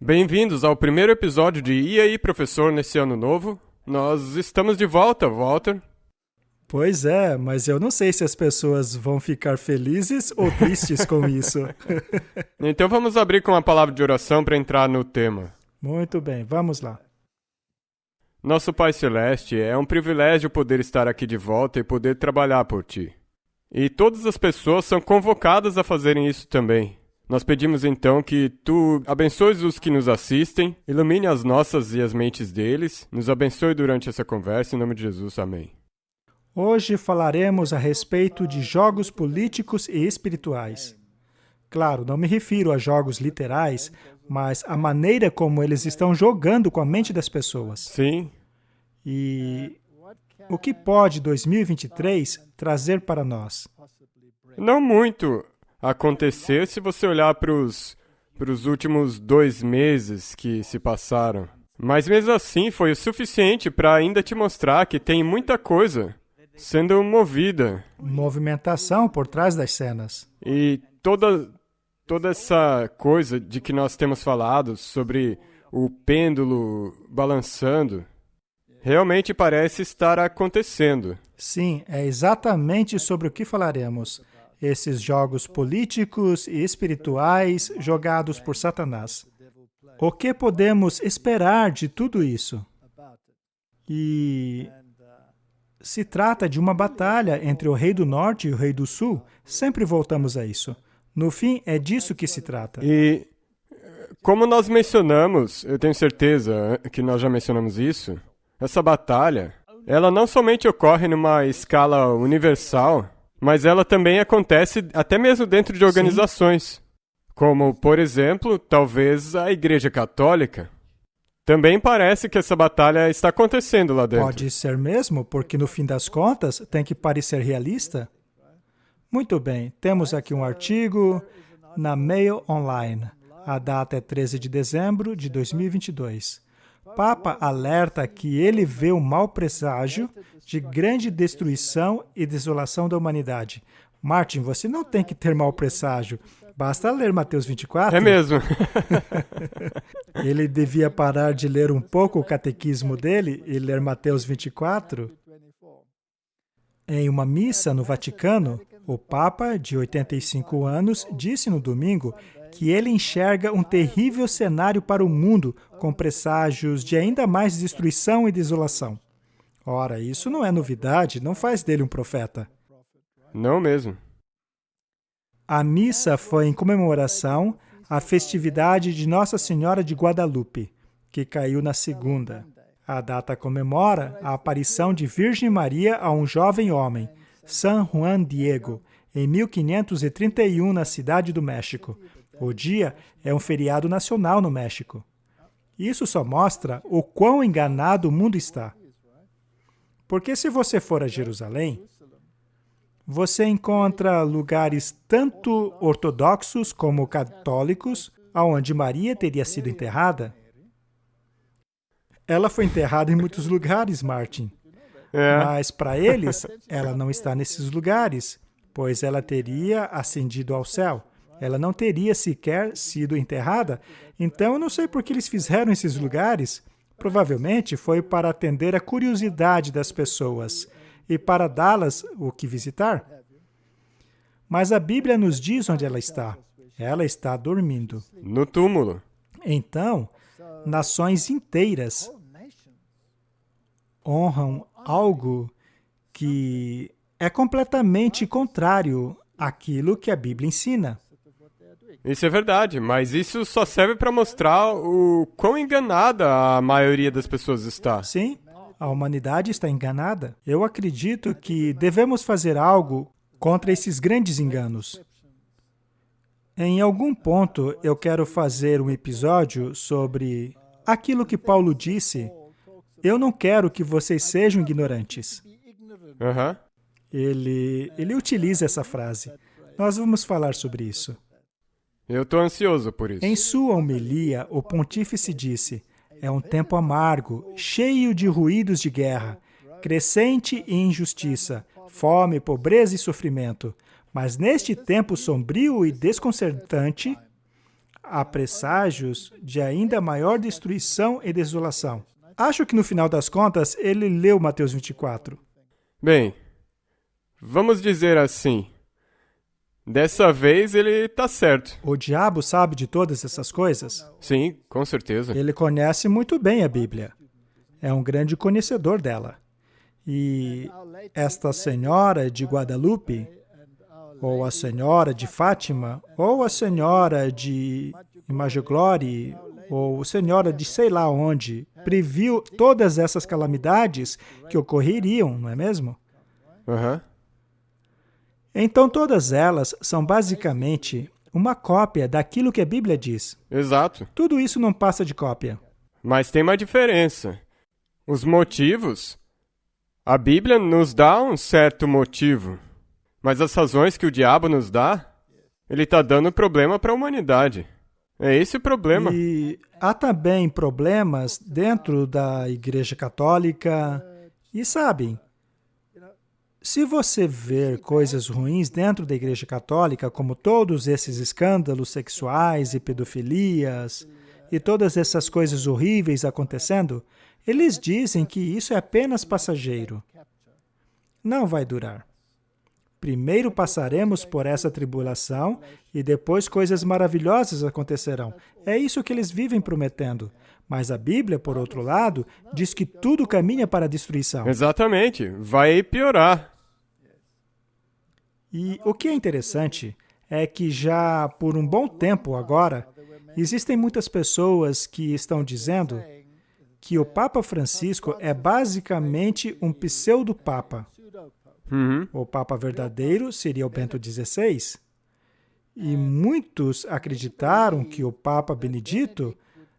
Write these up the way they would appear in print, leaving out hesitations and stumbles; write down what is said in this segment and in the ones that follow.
Bem-vindos ao primeiro episódio de E aí, professor, nesse ano novo. Nós estamos de volta, Walter. Pois é, mas eu não sei se as pessoas vão ficar felizes ou tristes com isso. Então vamos abrir com uma palavra de oração para entrar no tema. Muito bem, vamos lá. Nosso Pai Celeste, é um privilégio poder estar aqui de volta e poder trabalhar por Ti. E todas as pessoas são convocadas a fazerem isso também. Nós pedimos então que Tu abençoes os que nos assistem, ilumine as nossas e as mentes deles, nos abençoe durante essa conversa, em nome de Jesus, amém. Hoje falaremos a respeito de jogos políticos e espirituais. Claro, não me refiro a jogos literais, mas a maneira como eles estão jogando com a mente das pessoas. Sim. E o que pode 2023 trazer para nós? Não muito acontecer se você olhar para os últimos 2 meses que se passaram. Mas mesmo assim foi o suficiente para ainda te mostrar que tem muita coisa sendo movida. Movimentação por trás das cenas. E toda essa coisa de que nós temos falado sobre o pêndulo balançando, realmente parece estar acontecendo. Sim, é exatamente sobre o que falaremos. Esses jogos políticos e espirituais jogados por Satanás. O que podemos esperar de tudo isso? E se trata de uma batalha entre o rei do norte e o rei do sul. Sempre voltamos a isso. No fim, é disso que se trata. E como nós mencionamos, eu tenho certeza que nós já mencionamos isso, essa batalha, ela não somente ocorre numa escala universal, mas ela também acontece até mesmo dentro de organizações. Sim. Como, por exemplo, talvez a Igreja Católica. Também parece que essa batalha está acontecendo lá dentro. Pode ser mesmo, porque no fim das contas tem que parecer realista. Muito bem, temos aqui um artigo na Mail Online. A data é 13 de dezembro de 2022. Papa alerta que ele vê um mau presságio de grande destruição e desolação da humanidade. Martin, você não tem que ter mau presságio. Basta ler Mateus 24. É mesmo. Ele devia parar de ler um pouco o catequismo dele e ler Mateus 24. Em uma missa no Vaticano, o Papa, de 85 anos, disse no domingo que ele enxerga um terrível cenário para o mundo, com presságios de ainda mais destruição e desolação. Ora, isso não é novidade, não faz dele um profeta. Não mesmo. A missa foi em comemoração à festividade de Nossa Senhora de Guadalupe, que caiu na segunda. A data comemora a aparição de Virgem Maria a um jovem homem, San Juan Diego, em 1531 na cidade do México. O dia é um feriado nacional no México. Isso só mostra o quão enganado o mundo está. Porque se você for a Jerusalém, você encontra lugares tanto ortodoxos como católicos, onde Maria teria sido enterrada. Ela foi enterrada em muitos lugares, Martin. Mas para eles, ela não está nesses lugares, pois ela teria ascendido ao céu. Ela não teria sequer sido enterrada. Então, eu não sei por que eles fizeram esses lugares. Provavelmente foi para atender a curiosidade das pessoas e para dá-las o que visitar. Mas a Bíblia nos diz onde ela está. Ela está dormindo. No túmulo. Então, nações inteiras honram algo que é completamente contrário àquilo que a Bíblia ensina. Isso é verdade, mas isso só serve para mostrar o quão enganada a maioria das pessoas está. Sim, a humanidade está enganada. Eu acredito que devemos fazer algo contra esses grandes enganos. Em algum ponto, eu quero fazer um episódio sobre aquilo que Paulo disse. Eu não quero que vocês sejam ignorantes. Ele utiliza essa frase. Nós vamos falar sobre isso. Eu estou ansioso por isso. Em sua homilia, o pontífice disse: é um tempo amargo, cheio de ruídos de guerra, crescente e injustiça, fome, pobreza e sofrimento. Mas neste tempo sombrio e desconcertante, há presságios de ainda maior destruição e desolação. Acho que no final das contas, ele leu Mateus 24. Bem, vamos dizer assim. Dessa vez ele está certo. O diabo sabe de todas essas coisas? Sim, com certeza. Ele conhece muito bem a Bíblia. É um grande conhecedor dela. E esta senhora de Guadalupe, ou a senhora de Fátima, ou a senhora de Imagglore, ou a senhora de sei lá onde, previu todas essas calamidades que ocorreriam, não é mesmo? Aham. Então todas elas são basicamente uma cópia daquilo que a Bíblia diz. Exato. Tudo isso não passa de cópia. Mas tem uma diferença. Os motivos... A Bíblia nos dá um certo motivo, mas as razões que o diabo nos dá, ele está dando problema para a humanidade. É esse o problema. E há também problemas dentro da Igreja Católica. E sabem, se você ver coisas ruins dentro da Igreja Católica, como todos esses escândalos sexuais e pedofilias, e todas essas coisas horríveis acontecendo, eles dizem que isso é apenas passageiro. Não vai durar. Primeiro passaremos por essa tribulação e depois coisas maravilhosas acontecerão. É isso que eles vivem prometendo. Mas a Bíblia, por outro lado, diz que tudo caminha para a destruição. Exatamente. Vai piorar. E o que é interessante é que já por um bom tempo agora, existem muitas pessoas que estão dizendo que o Papa Francisco é basicamente um pseudo-papa. Uhum. O Papa verdadeiro seria o Bento XVI. E muitos acreditaram que o Papa Benedito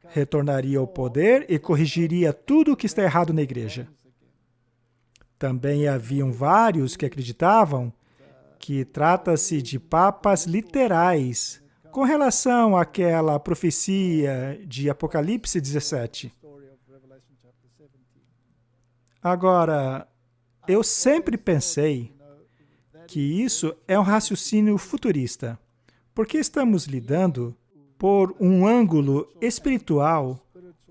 retornaria ao poder e corrigiria tudo o que está errado na Igreja. Também haviam vários que acreditavam que trata-se de papas literais, com relação àquela profecia de Apocalipse 17. Agora, eu sempre pensei que isso é um raciocínio futurista, porque estamos lidando por um ângulo espiritual,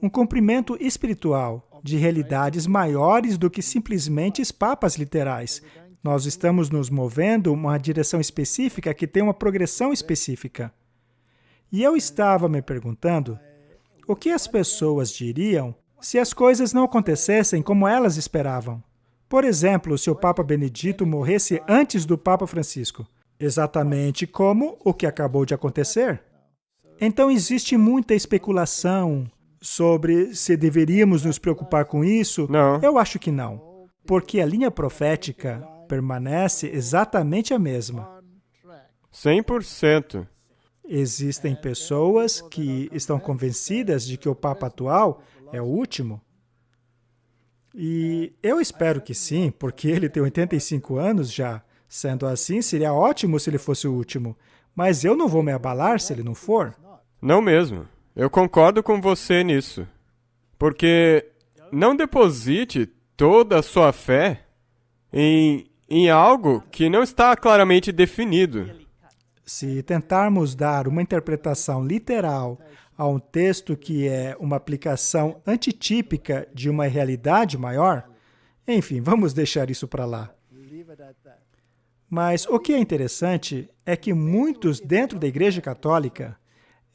um comprimento espiritual de realidades maiores do que simplesmente papas literais. Nós estamos nos movendo em uma direção específica que tem uma progressão específica. E eu estava me perguntando o que as pessoas diriam se as coisas não acontecessem como elas esperavam. Por exemplo, se o Papa Benedito morresse antes do Papa Francisco, exatamente como o que acabou de acontecer. Então existe muita especulação sobre se deveríamos nos preocupar com isso. Não. Eu acho que não, porque a linha profética permanece exatamente a mesma. 100%. Existem pessoas que estão convencidas de que o Papa atual é o último. E eu espero que sim, porque ele tem 85 anos já. Sendo assim, seria ótimo se ele fosse o último. Mas eu não vou me abalar se ele não for. Não mesmo. Eu concordo com você nisso. Porque não deposite toda a sua fé em algo que não está claramente definido. Se tentarmos dar uma interpretação literal a um texto que é uma aplicação antitípica de uma realidade maior, enfim, vamos deixar isso para lá. Mas o que é interessante é que muitos dentro da Igreja Católica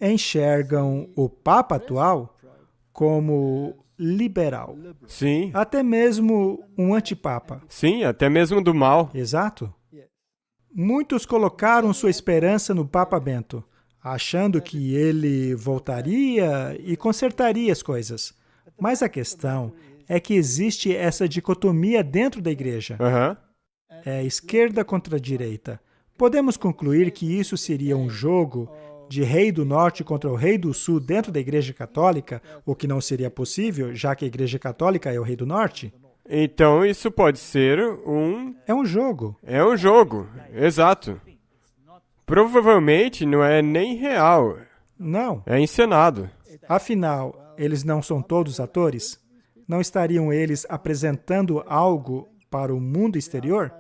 enxergam o Papa atual como liberal. Sim. Até mesmo um antipapa. Sim, até mesmo do mal. Exato. Muitos colocaram sua esperança no Papa Bento, achando que ele voltaria e consertaria as coisas. Mas a questão é que existe essa dicotomia dentro da Igreja. Aham. É esquerda contra direita. Podemos concluir que isso seria um jogo de rei do norte contra o rei do sul dentro da Igreja Católica, o que não seria possível, já que a Igreja Católica é o rei do norte? Então isso pode ser É um jogo. É um jogo, exato. Provavelmente não é nem real, Não. é encenado. Afinal, eles não são todos atores? Não estariam eles apresentando algo para o mundo exterior?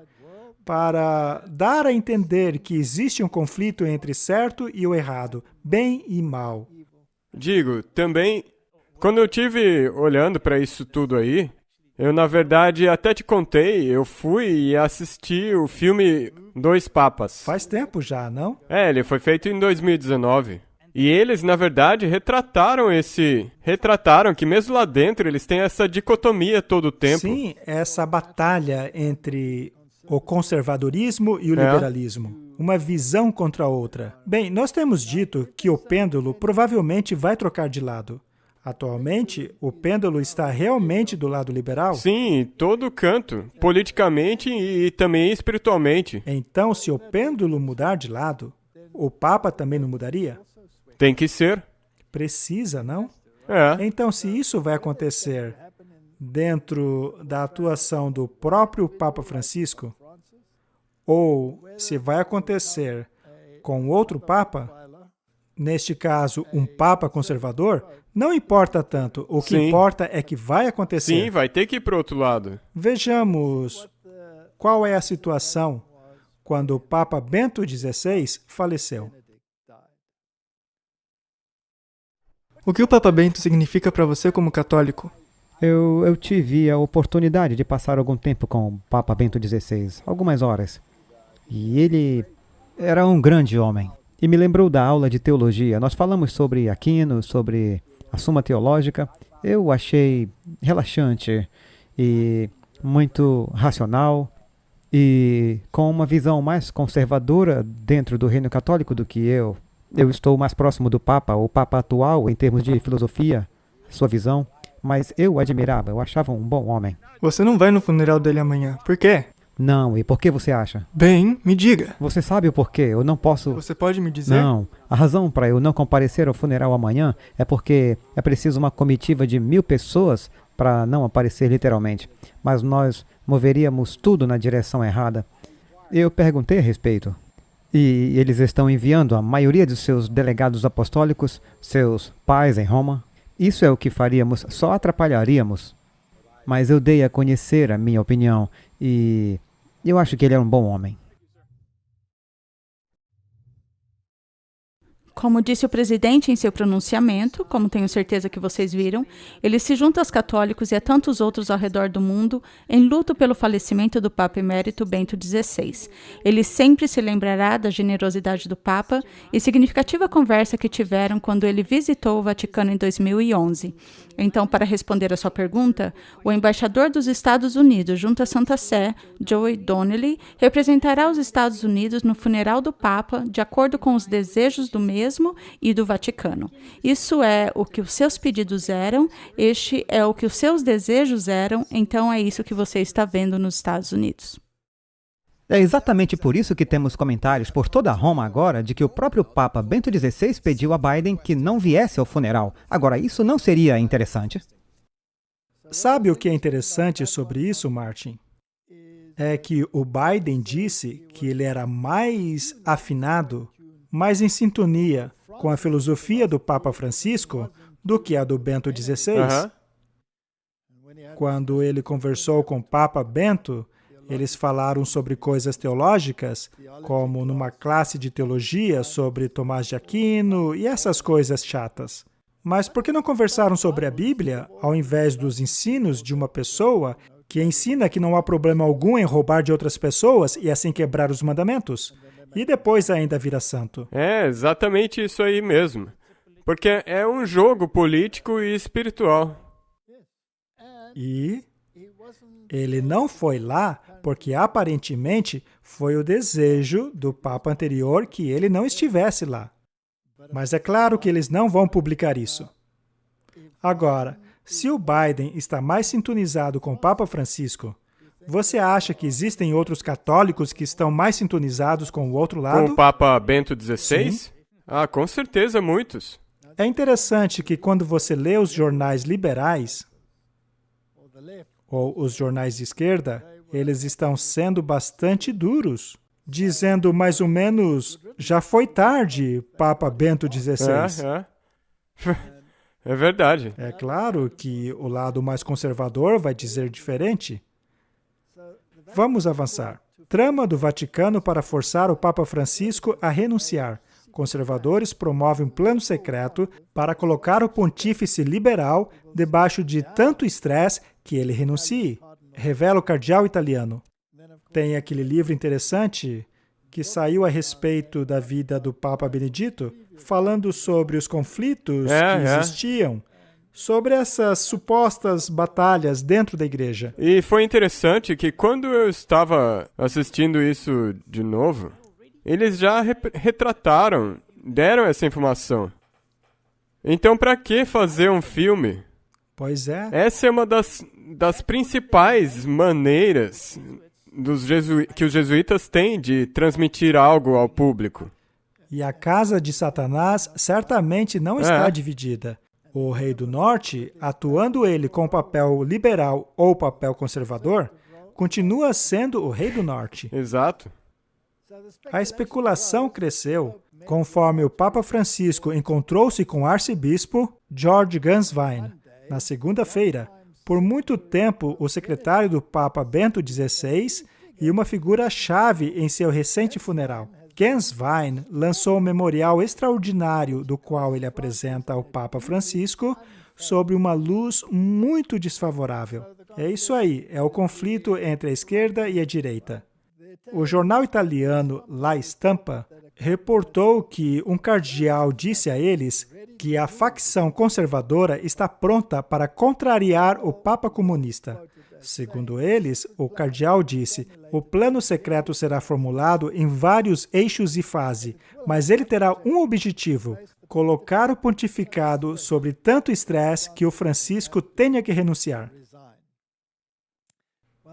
para dar a entender que existe um conflito entre certo e o errado, bem e mal. Digo, também, quando eu tive olhando para isso tudo aí, eu, na verdade, até te contei, eu fui e assisti o filme Dois Papas. Faz tempo já, não? Ele foi feito em 2019. E eles, na verdade, retrataram que mesmo lá dentro eles têm essa dicotomia todo o tempo. Sim, essa batalha entre o conservadorismo e o liberalismo. Uma visão contra a outra. Bem, nós temos dito que o pêndulo provavelmente vai trocar de lado. Atualmente, o pêndulo está realmente do lado liberal? Sim, em todo canto, politicamente e também espiritualmente. Então, se o pêndulo mudar de lado, o Papa também não mudaria? Tem que ser. Precisa, não? É. Então, se isso vai acontecer dentro da atuação do próprio Papa Francisco, ou se vai acontecer com outro Papa, neste caso, um Papa conservador, não importa tanto. O que importa é que vai acontecer. Sim, vai ter que ir para o outro lado. Vejamos qual é a situação quando o Papa Bento XVI faleceu. O que o Papa Bento significa para você como católico? Eu tive a oportunidade de passar algum tempo com o Papa Bento XVI, algumas horas. E ele era um grande homem. E me lembrou da aula de teologia. Nós falamos sobre Aquino, sobre a Suma Teológica. Eu achei relaxante e muito racional e com uma visão mais conservadora dentro do reino católico do que eu. Eu estou mais próximo do Papa, o Papa atual, em termos de filosofia, sua visão. Mas eu o admirava, eu achava um bom homem. Você não vai no funeral dele amanhã. Por quê? Não, e por que você acha? Bem, me diga. Você sabe o porquê? Eu não posso... Você pode me dizer? Não. A razão para eu não comparecer ao funeral amanhã é porque é preciso uma comitiva de 1000 pessoas para não aparecer literalmente. Mas nós moveríamos tudo na direção errada. Eu perguntei a respeito. E eles estão enviando a maioria dos seus delegados apostólicos, seus pais em Roma. Isso é o que faríamos, só atrapalharíamos. Mas eu dei a conhecer a minha opinião e eu acho que ele é um bom homem. Como disse o presidente em seu pronunciamento, como tenho certeza que vocês viram, ele se junta aos católicos e a tantos outros ao redor do mundo em luto pelo falecimento do Papa Emérito Bento XVI. Ele sempre se lembrará da generosidade do Papa e significativa conversa que tiveram quando ele visitou o Vaticano em 2011. Então, para responder a sua pergunta, o embaixador dos Estados Unidos junto à Santa Sé, Joey Donnelly, representará os Estados Unidos no funeral do Papa de acordo com os desejos do mesmo e do Vaticano. Isso é o que os seus pedidos eram, este é o que os seus desejos eram, então é isso que você está vendo nos Estados Unidos. É exatamente por isso que temos comentários por toda Roma agora de que o próprio Papa Bento XVI pediu a Biden que não viesse ao funeral. Agora, isso não seria interessante? Sabe o que é interessante sobre isso, Martin? É que o Biden disse que ele era mais afinado, mais em sintonia com a filosofia do Papa Francisco do que a do Bento XVI. Quando ele conversou com o Papa Bento, eles falaram sobre coisas teológicas, como numa classe de teologia sobre Tomás de Aquino e essas coisas chatas. Mas por que não conversaram sobre a Bíblia, ao invés dos ensinos de uma pessoa que ensina que não há problema algum em roubar de outras pessoas e assim quebrar os mandamentos? E depois ainda vira santo. É exatamente isso aí mesmo. Porque é um jogo político e espiritual. E ele não foi lá porque aparentemente foi o desejo do Papa anterior que ele não estivesse lá. Mas é claro que eles não vão publicar isso. Agora, se o Biden está mais sintonizado com o Papa Francisco, você acha que existem outros católicos que estão mais sintonizados com o outro lado? Com o Papa Bento XVI? Sim. Ah, com certeza, muitos. É interessante que quando você lê os jornais liberais, ou os jornais de esquerda, eles estão sendo bastante duros, dizendo mais ou menos, já foi tarde, Papa Bento XVI. É verdade. É claro que o lado mais conservador vai dizer diferente. Vamos avançar. Trama do Vaticano para forçar o Papa Francisco a renunciar. Conservadores promovem um plano secreto para colocar o pontífice liberal debaixo de tanto estresse que ele renuncie. Revela o cardeal italiano. Tem aquele livro interessante que saiu a respeito da vida do Papa Benedito, falando sobre os conflitos que existiam, sobre essas supostas batalhas dentro da igreja. E foi interessante que quando eu estava assistindo isso de novo, eles já retrataram, deram essa informação. Então, para que fazer um filme? Pois é. Essa é uma das principais maneiras que os jesuítas têm de transmitir algo ao público. E a casa de Satanás certamente não está dividida. O rei do norte, atuando ele com papel liberal ou papel conservador, continua sendo o rei do norte. Exato. A especulação cresceu conforme o Papa Francisco encontrou-se com o arcebispo George Ganswein na segunda-feira. Por muito tempo, o secretário do Papa Bento XVI e uma figura-chave em seu recente funeral. Ganswein lançou um memorial extraordinário do qual ele apresenta ao Papa Francisco sobre uma luz muito desfavorável. É isso aí, é o conflito entre a esquerda e a direita. O jornal italiano La Stampa reportou que um cardeal disse a eles que a facção conservadora está pronta para contrariar o Papa comunista. Segundo eles, o cardeal disse, o plano secreto será formulado em vários eixos e fase, mas ele terá um objetivo, colocar o pontificado sobre tanto estresse que o Francisco tenha que renunciar.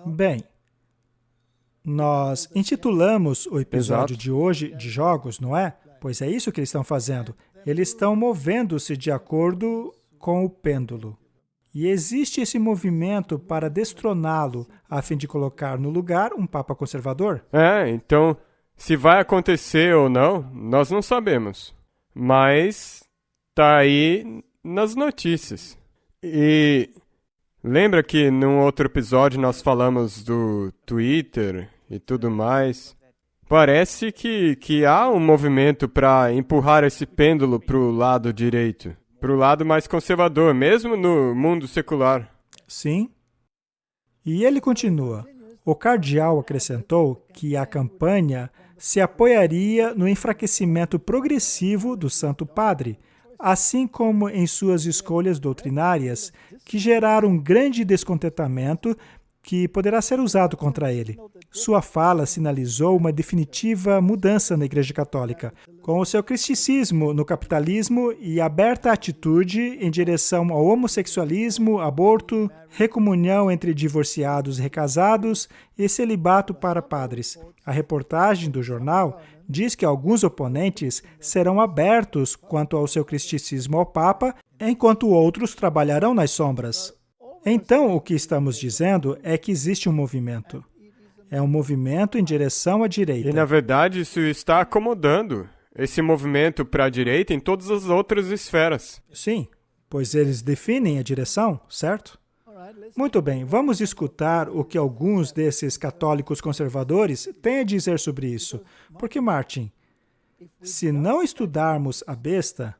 Bem, nós intitulamos o episódio de hoje de jogos, não é? Pois é isso que eles estão fazendo. Eles estão movendo-se de acordo com o pêndulo. E existe esse movimento para destroná-lo, a fim de colocar no lugar um Papa conservador? Então, se vai acontecer ou não, nós não sabemos. Mas tá aí nas notícias. E lembra que num outro episódio nós falamos do Twitter e tudo mais? Parece que há um movimento para empurrar esse pêndulo para o lado direito, para o lado mais conservador, mesmo no mundo secular. Sim. E ele continua. O cardeal acrescentou que a campanha se apoiaria no enfraquecimento progressivo do Santo Padre, assim como em suas escolhas doutrinárias, que geraram um grande descontentamento que poderá ser usado contra ele. Sua fala sinalizou uma definitiva mudança na Igreja Católica, com o seu criticismo no capitalismo e aberta atitude em direção ao homossexualismo, aborto, recomunhão entre divorciados e recasados e celibato para padres. A reportagem do jornal diz que alguns oponentes serão abertos quanto ao seu criticismo ao Papa, enquanto outros trabalharão nas sombras. Então, o que estamos dizendo é que existe um movimento. É um movimento em direção à direita. E, na verdade, isso está acomodando esse movimento para a direita em todas as outras esferas. Sim, pois eles definem a direção, certo? Muito bem, vamos escutar o que alguns desses católicos conservadores têm a dizer sobre isso. Porque, Martin, se não estudarmos a besta,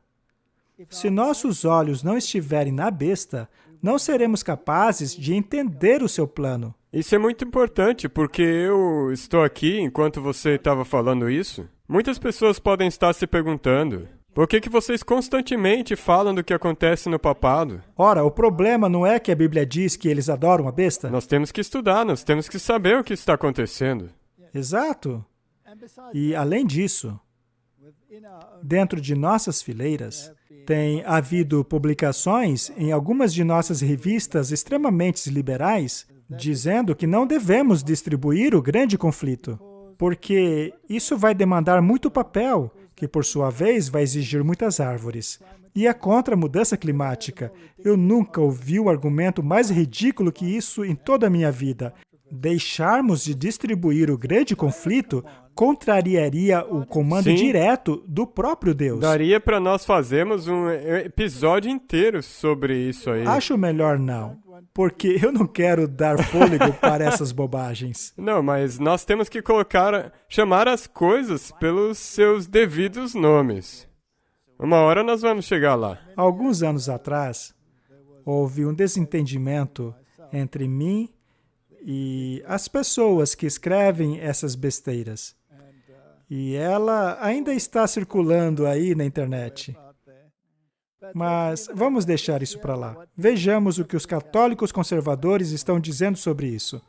se nossos olhos não estiverem na besta, não seremos capazes de entender o seu plano. Isso é muito importante, porque eu estou aqui enquanto você estava falando isso. Muitas pessoas podem estar se perguntando, por que vocês constantemente falam do que acontece no papado? Ora, o problema não é que a Bíblia diz que eles adoram a besta? Nós temos que estudar, nós temos que saber o que está acontecendo. Exato. E, além disso, dentro de nossas fileiras, tem havido publicações em algumas de nossas revistas extremamente liberais dizendo que não devemos distribuir o grande conflito, porque isso vai demandar muito papel, que por sua vez vai exigir muitas árvores. E é contra a mudança climática. Eu nunca ouvi um argumento mais ridículo que isso em toda a minha vida. deixarmos de distribuir o grande conflito contrariaria o comando Sim. direto do próprio Deus. Daria para nós fazermos um episódio inteiro sobre isso aí. Acho melhor não, porque eu não quero dar fôlego para essas bobagens. Não, mas nós temos que chamar as coisas pelos seus devidos nomes. Uma hora nós vamos chegar lá. Alguns anos atrás, houve um desentendimento entre mim e as pessoas que escrevem essas besteiras. E ela ainda está circulando aí na internet. Mas vamos deixar isso para lá. Vejamos o que os católicos conservadores estão dizendo sobre isso.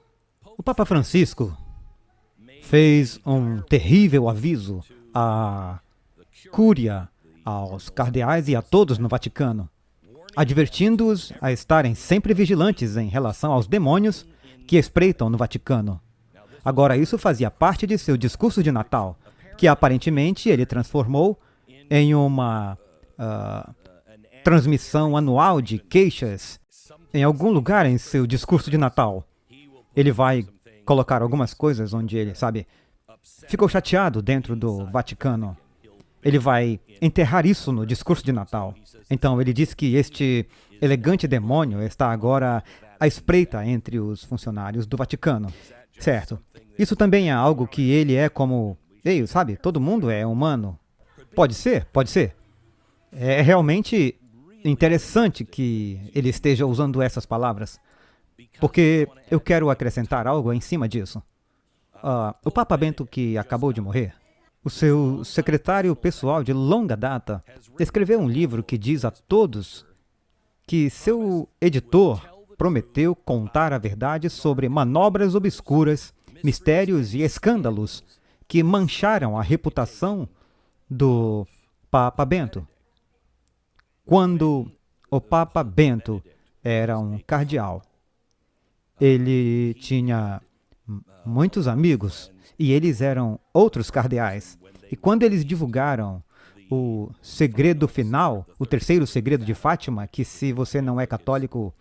O Papa Francisco fez um terrível aviso à Cúria, aos cardeais e a todos no Vaticano, advertindo-os a estarem sempre vigilantes em relação aos demônios que espreitam no Vaticano. Agora, isso fazia parte de seu discurso de Natal, que aparentemente ele transformou em uma transmissão anual de queixas em algum lugar em seu discurso de Natal. Ele vai colocar algumas coisas onde ele, ficou chateado dentro do Vaticano. Ele vai enterrar isso no discurso de Natal. Então, ele diz que este elegante demônio está agora à espreita entre os funcionários do Vaticano. Certo. Isso também é algo que ele é como... Ei, todo mundo é humano. Pode ser, pode ser. É realmente interessante que ele esteja usando essas palavras, porque eu quero acrescentar algo em cima disso. O Papa Bento, que acabou de morrer, o seu secretário pessoal de longa data, escreveu um livro que diz a todos que seu editor prometeu contar a verdade sobre manobras obscuras, mistérios e escândalos que mancharam a reputação do Papa Bento. Quando o Papa Bento era um cardeal, ele tinha muitos amigos e eles eram outros cardeais. E quando eles divulgaram o segredo final, o terceiro segredo de Fátima, que se você não é católico,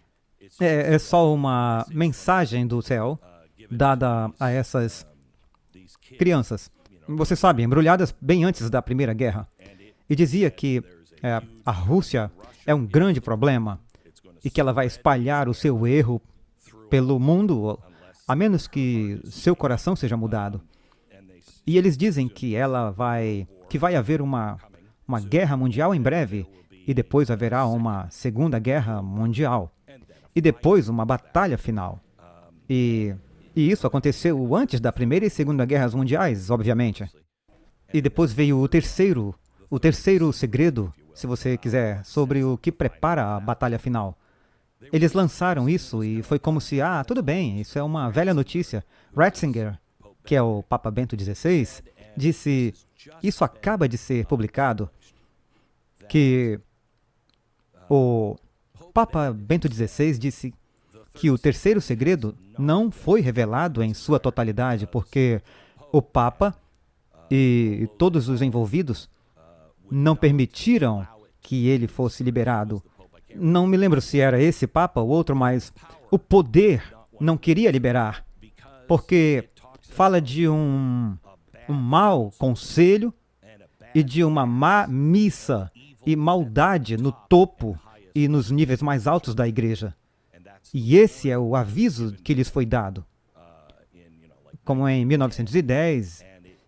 é só uma mensagem do céu dada a essas crianças, você sabe, embrulhadas bem antes da Primeira Guerra. E dizia que a Rússia é um grande problema e que ela vai espalhar o seu erro pelo mundo, a menos que seu coração seja mudado. E eles dizem que vai haver uma guerra mundial em breve, e depois haverá uma Segunda Guerra Mundial, e depois uma batalha final. E isso aconteceu antes da Primeira e Segunda Guerras Mundiais, obviamente. E depois veio o terceiro segredo, se você quiser, sobre o que prepara a batalha final. Eles lançaram isso e foi como se, tudo bem, isso é uma velha notícia. Ratzinger, que é o Papa Bento XVI, disse, isso acaba de ser publicado, que o Papa Bento XVI disse que o terceiro segredo não foi revelado em sua totalidade, porque o Papa e todos os envolvidos não permitiram que ele fosse liberado. Não me lembro se era esse Papa ou outro, mas o poder não queria liberar, porque fala de um mau conselho e de uma má missa e maldade no topo e nos níveis mais altos da igreja. E esse é o aviso que lhes foi dado, como em 1910,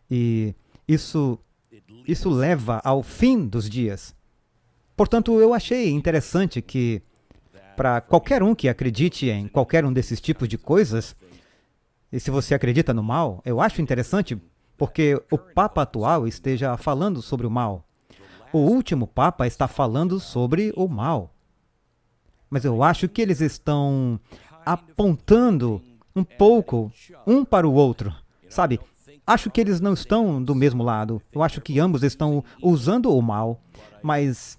e isso leva ao fim dos dias. Portanto, eu achei interessante que, para qualquer um que acredite em qualquer um desses tipos de coisas, e se você acredita no mal, eu acho interessante porque o Papa atual esteja falando sobre o mal. O último Papa está falando sobre o mal. Mas eu acho que eles estão apontando um pouco um para o outro, sabe? Acho que eles não estão do mesmo lado. Eu acho que ambos estão usando o mal, mas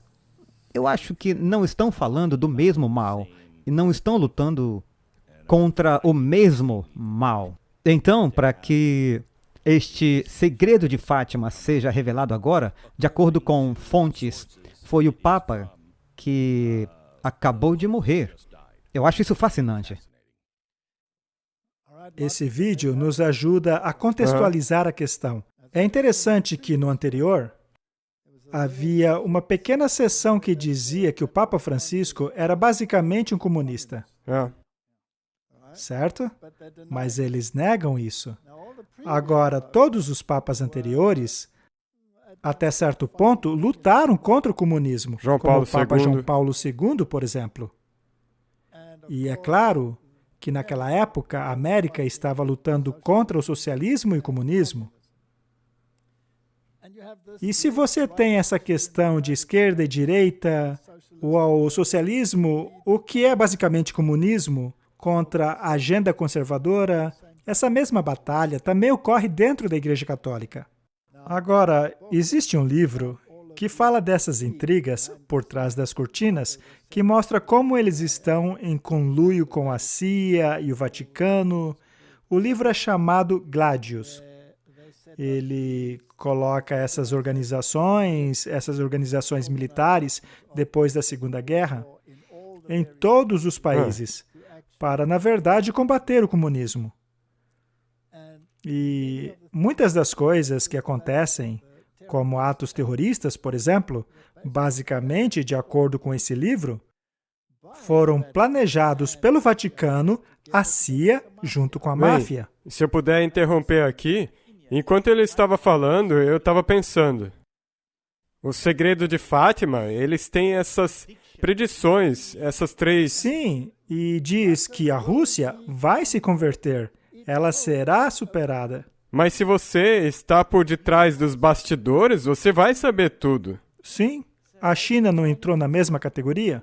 eu acho que não estão falando do mesmo mal e não estão lutando contra o mesmo mal. Então, para que este segredo de Fátima seja revelado agora, de acordo com fontes, foi o Papa que acabou de morrer. Eu acho isso fascinante. Esse vídeo nos ajuda a contextualizar a questão. É interessante que no anterior, havia uma pequena seção que dizia que o Papa Francisco era basicamente um comunista. Certo? Mas eles negam isso. Agora, todos os papas anteriores, até certo ponto, lutaram contra o comunismo, como o Papa João Paulo II, por exemplo. E é claro que naquela época a América estava lutando contra o socialismo e o comunismo. E se você tem essa questão de esquerda e direita, o socialismo, o que é basicamente comunismo, contra a agenda conservadora, essa mesma batalha também ocorre dentro da Igreja Católica. Agora, existe um livro que fala dessas intrigas por trás das cortinas, que mostra como eles estão em conluio com a CIA e o Vaticano. O livro é chamado Gladius. Ele coloca essas organizações militares, depois da Segunda Guerra, em todos os países, para, na verdade, combater o comunismo. E muitas das coisas que acontecem, como atos terroristas, por exemplo, basicamente, de acordo com esse livro, foram planejados pelo Vaticano, a CIA, junto com a máfia. Se eu puder interromper aqui, enquanto ele estava falando, eu estava pensando. O Segredo de Fátima, eles têm essas predições, essas três... Sim, e diz que a Rússia vai se converter. Ela será superada. Mas se você está por detrás dos bastidores, você vai saber tudo. Sim. A China não entrou na mesma categoria?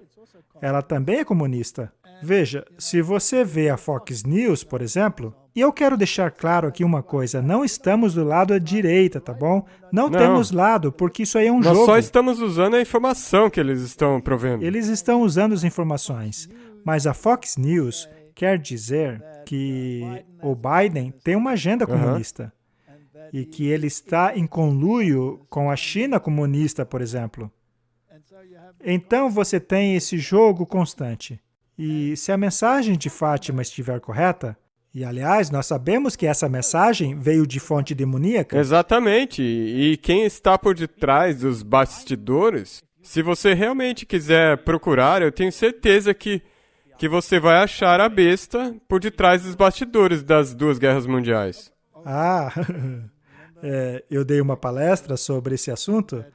Ela também é comunista. Veja, se você vê a Fox News, por exemplo, e eu quero deixar claro aqui uma coisa, não estamos do lado à direita, tá bom? Não temos lado, porque isso aí é um jogo. Nós só estamos usando a informação que eles estão provendo. Eles estão usando as informações, mas a Fox News quer dizer que o Biden tem uma agenda comunista e que ele está em conluio com a China comunista, por exemplo. Então você tem esse jogo constante. E se a mensagem de Fátima estiver correta, e aliás, nós sabemos que essa mensagem veio de fonte demoníaca. Exatamente. E quem está por detrás dos bastidores, se você realmente quiser procurar, eu tenho certeza que você vai achar a besta por detrás dos bastidores das duas guerras mundiais. Eu dei uma palestra sobre esse assunto,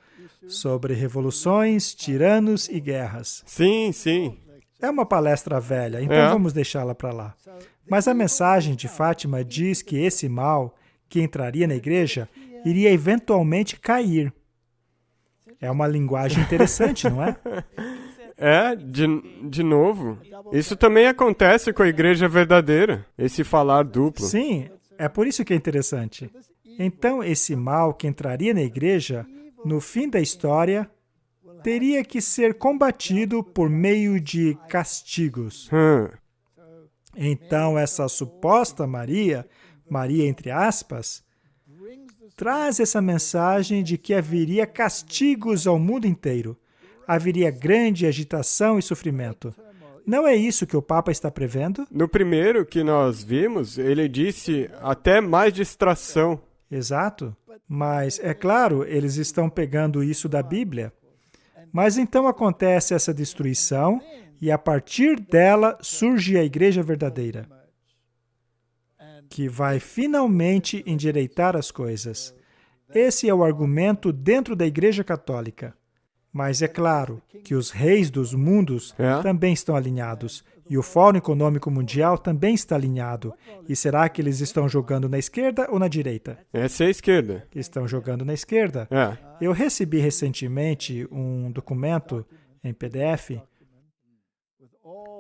sobre revoluções, tiranos e guerras. Sim, sim. É uma palestra velha, então vamos deixá-la para lá. Mas a mensagem de Fátima diz que esse mal que entraria na igreja iria eventualmente cair. É uma linguagem interessante, não é? De novo. Isso também acontece com a igreja verdadeira, esse falar duplo. Sim, é por isso que é interessante. Então, esse mal que entraria na igreja, no fim da história, teria que ser combatido por meio de castigos. Então, essa suposta Maria entre aspas, traz essa mensagem de que haveria castigos ao mundo inteiro. Haveria grande agitação e sofrimento. Não é isso que o Papa está prevendo? No primeiro que nós vimos, ele disse até mais distração. Exato. Mas, é claro, eles estão pegando isso da Bíblia. Mas então acontece essa destruição e a partir dela surge a igreja verdadeira, que vai finalmente endireitar as coisas. Esse é o argumento dentro da Igreja Católica. Mas é claro que os reis dos mundos também estão alinhados. E o Fórum Econômico Mundial também está alinhado. E será que eles estão jogando na esquerda ou na direita? Essa é a esquerda. Estão jogando na esquerda. Eu recebi recentemente um documento em PDF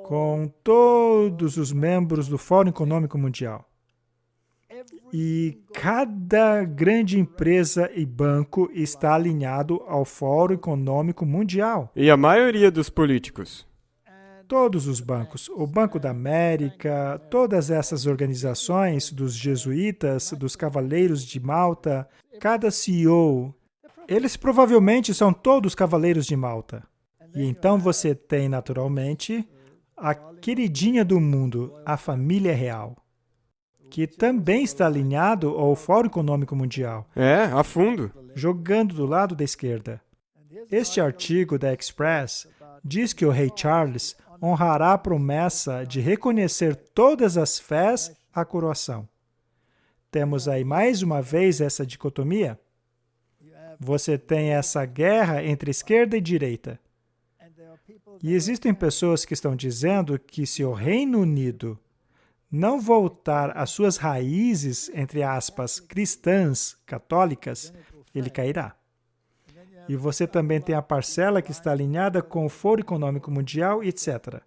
com todos os membros do Fórum Econômico Mundial. E cada grande empresa e banco está alinhado ao Fórum Econômico Mundial. E a maioria dos políticos? Todos os bancos. O Banco da América, todas essas organizações dos jesuítas, dos Cavaleiros de Malta, cada CEO, eles provavelmente são todos Cavaleiros de Malta. E então você tem, naturalmente, a queridinha do mundo, a família real. que também está alinhado ao Fórum Econômico Mundial, A fundo. jogando do lado da esquerda. Este artigo da Express diz que o rei Charles honrará a promessa de reconhecer todas as fés à coroação. Temos aí mais uma vez essa dicotomia. Você tem essa guerra entre esquerda e direita. E existem pessoas que estão dizendo que se o Reino Unido não voltar às suas raízes, entre aspas, cristãs, católicas, ele cairá. E você também tem a parcela que está alinhada com o Fórum Econômico Mundial, etc.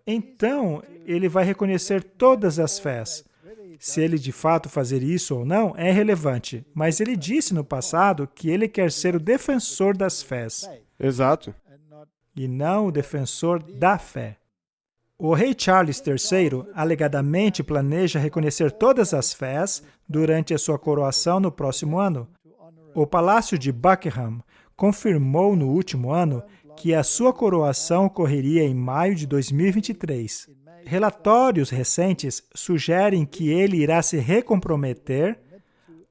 Então, ele vai reconhecer todas as fés. Se ele de fato fazer isso ou não, é irrelevante. Mas ele disse no passado que ele quer ser o defensor das fés, Exato. e não o defensor da fé. O rei Charles III alegadamente planeja reconhecer todas as fés durante a sua coroação no próximo ano. O Palácio de Buckingham confirmou no último ano que a sua coroação ocorreria em maio de 2023. Relatórios recentes sugerem que ele irá se recomprometer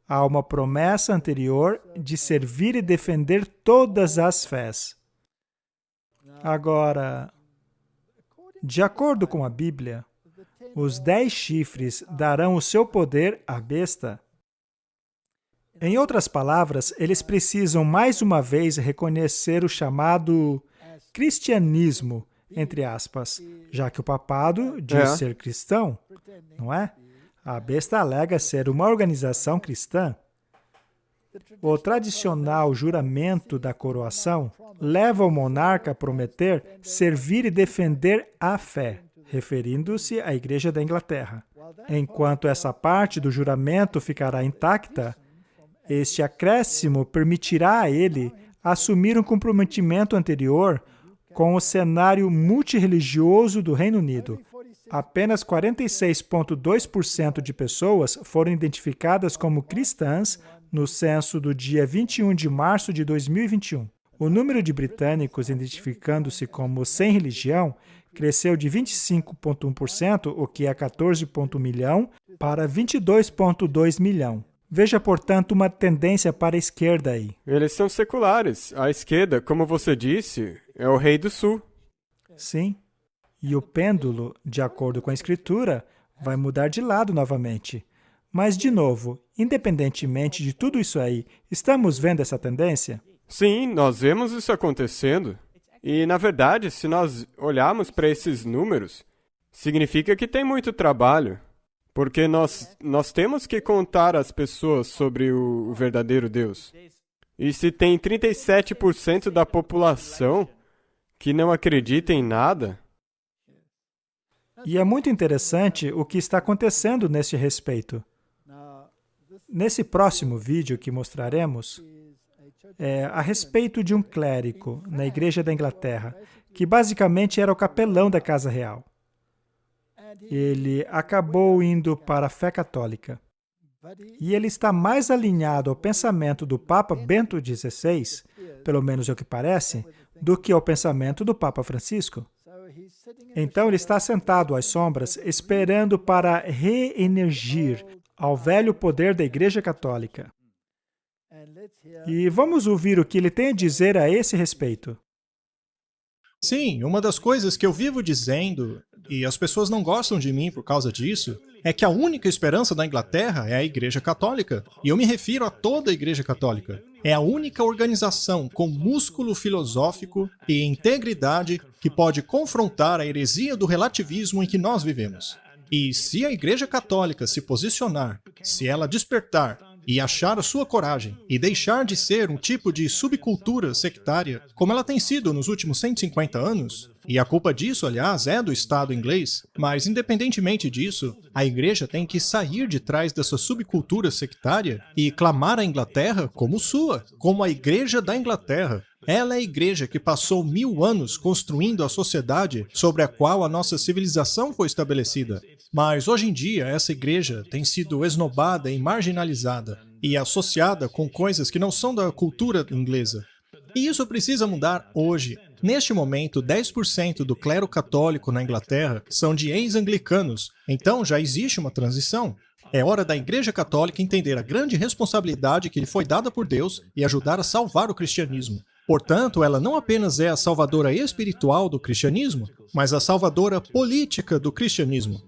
a uma promessa anterior de servir e defender todas as fés. Agora, de acordo com a Bíblia, os 10 chifres darão o seu poder à besta. Em outras palavras, eles precisam mais uma vez reconhecer o chamado cristianismo, entre aspas, já que o papado diz ser cristão, não é? A besta alega ser uma organização cristã. O tradicional juramento da coroação leva o monarca a prometer servir e defender a fé, referindo-se à Igreja da Inglaterra. Enquanto essa parte do juramento ficará intacta, este acréscimo permitirá a ele assumir um comprometimento anterior com o cenário multirreligioso do Reino Unido. Apenas 46,2% de pessoas foram identificadas como cristãs no censo do dia 21 de março de 2021. O número de britânicos identificando-se como sem religião cresceu de 25,1%, o que é 14,1 milhão, para 22,2 milhão. Veja, portanto, uma tendência para a esquerda aí. Eles são seculares. A esquerda, como você disse, é o rei do sul. Sim. E o pêndulo, de acordo com a Escritura, vai mudar de lado novamente. Mas, de novo, independentemente de tudo isso aí, estamos vendo essa tendência? Sim, nós vemos isso acontecendo. E, na verdade, se nós olharmos para esses números, significa que tem muito trabalho. Porque nós temos que contar às pessoas sobre o verdadeiro Deus. E se tem 37% da população que não acredita em nada... E é muito interessante o que está acontecendo nesse respeito. Nesse próximo vídeo que mostraremos, é a respeito de um clérigo na Igreja da Inglaterra, que basicamente era o capelão da Casa Real. Ele acabou indo para a fé católica. E ele está mais alinhado ao pensamento do Papa Bento XVI, pelo menos é o que parece, do que ao pensamento do Papa Francisco. Então ele está sentado às sombras, esperando para reenergir ao velho poder da Igreja Católica. E vamos ouvir o que ele tem a dizer a esse respeito. Sim, uma das coisas que eu vivo dizendo, e as pessoas não gostam de mim por causa disso, é que a única esperança da Inglaterra é a Igreja Católica. E eu me refiro a toda a Igreja Católica. É a única organização com músculo filosófico e integridade que pode confrontar a heresia do relativismo em que nós vivemos. E se a Igreja Católica se posicionar, se ela despertar e achar a sua coragem e deixar de ser um tipo de subcultura sectária, como ela tem sido nos últimos 150 anos, e a culpa disso, aliás, é do Estado inglês, mas independentemente disso, a Igreja tem que sair de trás dessa subcultura sectária e clamar a Inglaterra como sua, como a Igreja da Inglaterra. Ela é a Igreja que passou 1000 anos construindo a sociedade sobre a qual a nossa civilização foi estabelecida. Mas hoje em dia, essa Igreja tem sido esnobada e marginalizada e associada com coisas que não são da cultura inglesa. E isso precisa mudar hoje. Neste momento, 10% do clero católico na Inglaterra são de ex-anglicanos, então já existe uma transição. É hora da Igreja Católica entender a grande responsabilidade que lhe foi dada por Deus e ajudar a salvar o cristianismo. Portanto, ela não apenas é a salvadora espiritual do cristianismo, mas a salvadora política do cristianismo.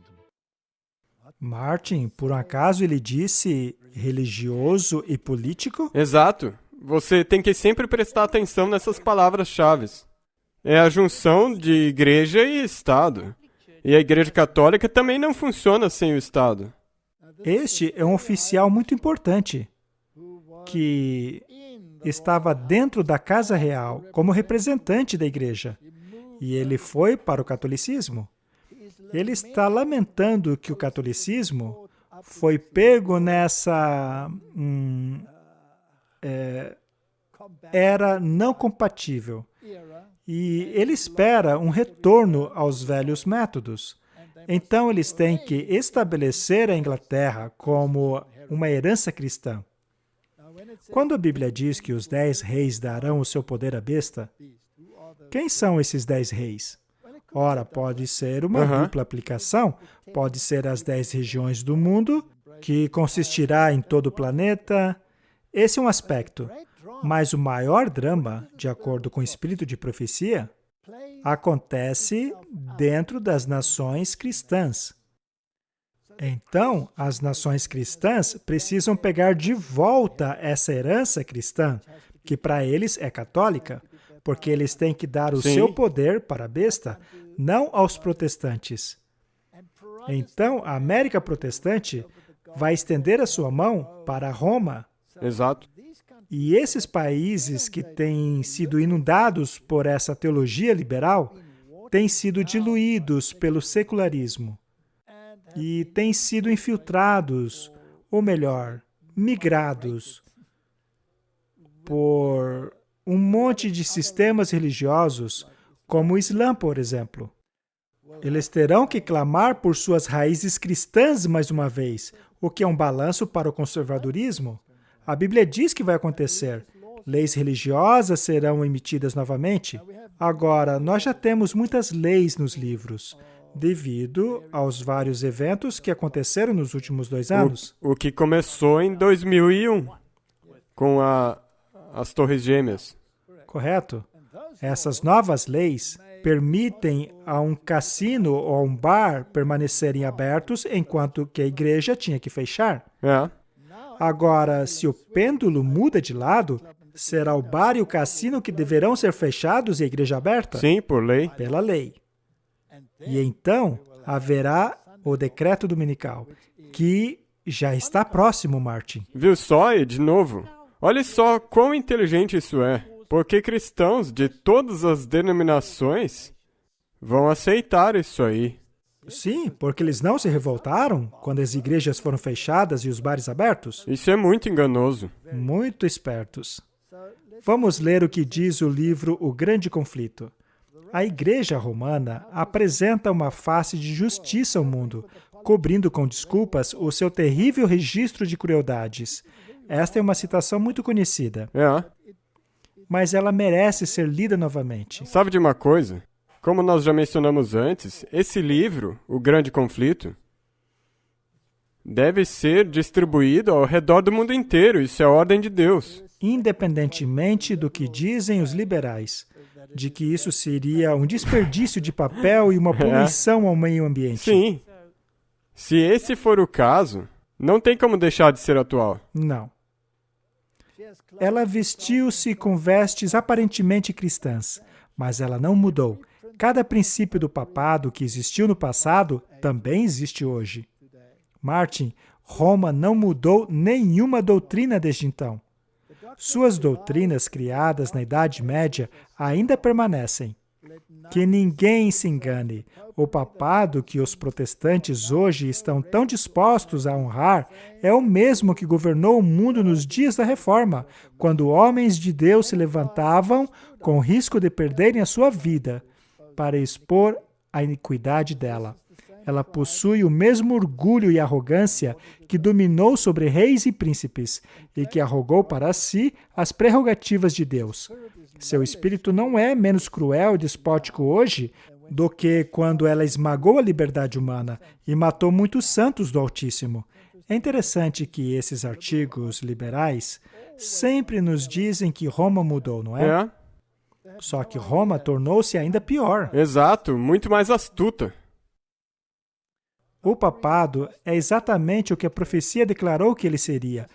Martin, por um acaso ele disse religioso e político? Exato. Você tem que sempre prestar atenção nessas palavras-chave. É a junção de igreja e Estado. E a Igreja Católica também não funciona sem o Estado. Este é um oficial muito importante, que estava dentro da Casa Real como representante da igreja. E ele foi para o catolicismo. Ele está lamentando que o catolicismo foi pego nessa era não compatível. E ele espera um retorno aos velhos métodos. Então, eles têm que estabelecer a Inglaterra como uma herança cristã. Quando a Bíblia diz que os 10 reis darão o seu poder à besta, quem são esses 10 reis? Ora, pode ser uma dupla aplicação. Pode ser as 10 regiões do mundo, que consistirá em todo o planeta. Esse é um aspecto. Mas o maior drama, de acordo com o espírito de profecia, acontece dentro das nações cristãs. Então, as nações cristãs precisam pegar de volta essa herança cristã, que para eles é católica, porque eles têm que dar o seu poder para a besta, não aos protestantes. Então, a América protestante vai estender a sua mão para Roma. Exato. E esses países que têm sido inundados por essa teologia liberal têm sido diluídos pelo secularismo e têm sido infiltrados, ou melhor, migrados por um monte de sistemas religiosos, como o Islã, por exemplo. Eles terão que clamar por suas raízes cristãs mais uma vez, o que é um balanço para o conservadorismo. A Bíblia diz que vai acontecer. Leis religiosas serão emitidas novamente. Agora, nós já temos muitas leis nos livros, devido aos vários eventos que aconteceram nos últimos 2 anos. O que começou em 2001, com as Torres Gêmeas. Correto? Essas novas leis permitem a um cassino ou a um bar permanecerem abertos enquanto que a igreja tinha que fechar. Agora, se o pêndulo muda de lado, será o bar e o cassino que deverão ser fechados e a igreja aberta? Sim, por lei. Pela lei. E então, haverá o decreto dominical, que já está próximo, Martin. Viu só? E, de novo, olha só quão inteligente isso é. Porque cristãos de todas as denominações vão aceitar isso aí. Sim, porque eles não se revoltaram quando as igrejas foram fechadas e os bares abertos? Isso é muito enganoso. Muito espertos. Vamos ler o que diz o livro O Grande Conflito. A Igreja Romana apresenta uma face de justiça ao mundo, cobrindo com desculpas o seu terrível registro de crueldades. Esta é uma citação muito conhecida. Mas ela merece ser lida novamente. Sabe de uma coisa? Como nós já mencionamos antes, esse livro, O Grande Conflito, deve ser distribuído ao redor do mundo inteiro. Isso é a ordem de Deus. Independentemente do que dizem os liberais, de que isso seria um desperdício de papel e uma poluição ao meio ambiente. Sim. Se esse for o caso, não tem como deixar de ser atual. Não. Ela vestiu-se com vestes aparentemente cristãs, mas ela não mudou. Cada princípio do papado que existiu no passado também existe hoje. Martin, Roma não mudou nenhuma doutrina desde então. Suas doutrinas criadas na Idade Média ainda permanecem. Que ninguém se engane. O papado que os protestantes hoje estão tão dispostos a honrar é o mesmo que governou o mundo nos dias da Reforma, quando homens de Deus se levantavam com risco de perderem a sua vida para expor a iniquidade dela. Ela possui o mesmo orgulho e arrogância que dominou sobre reis e príncipes e que arrogou para si as prerrogativas de Deus. Seu espírito não é menos cruel e despótico hoje do que quando ela esmagou a liberdade humana e matou muitos santos do Altíssimo. É interessante que esses artigos liberais sempre nos dizem que Roma mudou, não é? Só que Roma tornou-se ainda pior. Exato, muito mais astuta. O papado é exatamente o que a profecia declarou que ele seria,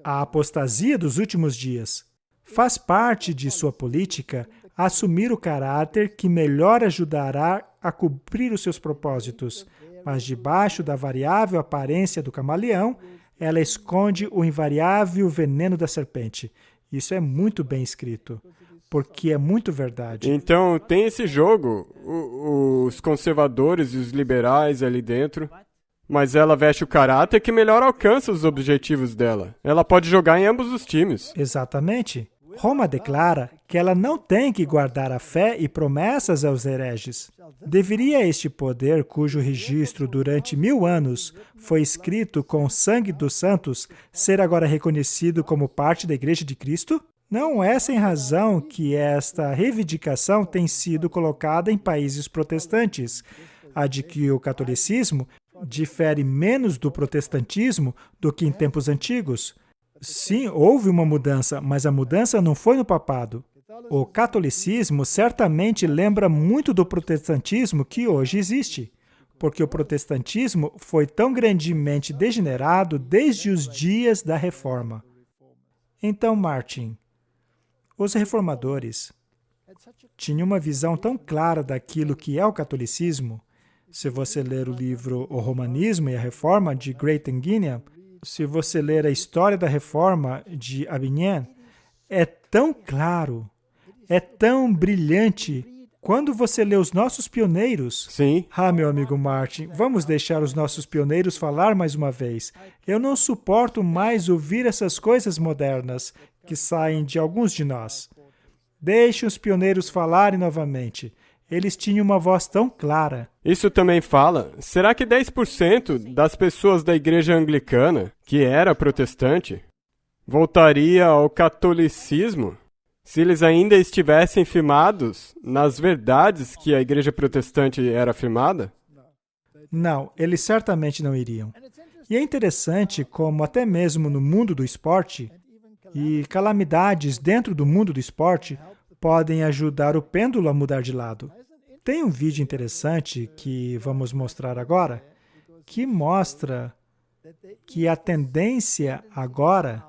a apostasia dos últimos dias. Faz parte de sua política assumir o caráter que melhor ajudará a cumprir os seus propósitos, mas debaixo da variável aparência do camaleão, ela esconde o invariável veneno da serpente. Isso é muito bem escrito, porque é muito verdade. Então, tem esse jogo, os conservadores e os liberais ali dentro, mas ela veste o caráter que melhor alcança os objetivos dela. Ela pode jogar em ambos os times. Exatamente. Roma declara que ela não tem que guardar a fé e promessas aos hereges. Deveria este poder, cujo registro durante 1000 anos foi escrito com o sangue dos santos, ser agora reconhecido como parte da Igreja de Cristo? Não é sem razão que esta reivindicação tem sido colocada em países protestantes, a de que o catolicismo difere menos do protestantismo do que em tempos antigos. Sim, houve uma mudança, mas a mudança não foi no papado. O catolicismo certamente lembra muito do protestantismo que hoje existe, porque o protestantismo foi tão grandemente degenerado desde os dias da Reforma. Então, Martin, os reformadores tinham uma visão tão clara daquilo que é o catolicismo. Se você ler o livro O Romanismo e a Reforma, de Great Guinean, se você ler a história da Reforma, de Avignon, é tão claro, é tão brilhante. Quando você lê os nossos pioneiros... Sim. Meu amigo Martin, vamos deixar os nossos pioneiros falar mais uma vez. Eu não suporto mais ouvir essas coisas modernas que saem de alguns de nós. Deixe os pioneiros falarem novamente. Eles tinham uma voz tão clara. Isso também fala, será que 10% das pessoas da igreja anglicana, que era protestante, voltaria ao catolicismo se eles ainda estivessem firmados nas verdades que a igreja protestante era firmada? Não, eles certamente não iriam. E é interessante como até mesmo no mundo do esporte, e calamidades dentro do mundo do esporte podem ajudar o pêndulo a mudar de lado. Tem um vídeo interessante que vamos mostrar agora, que mostra que a tendência agora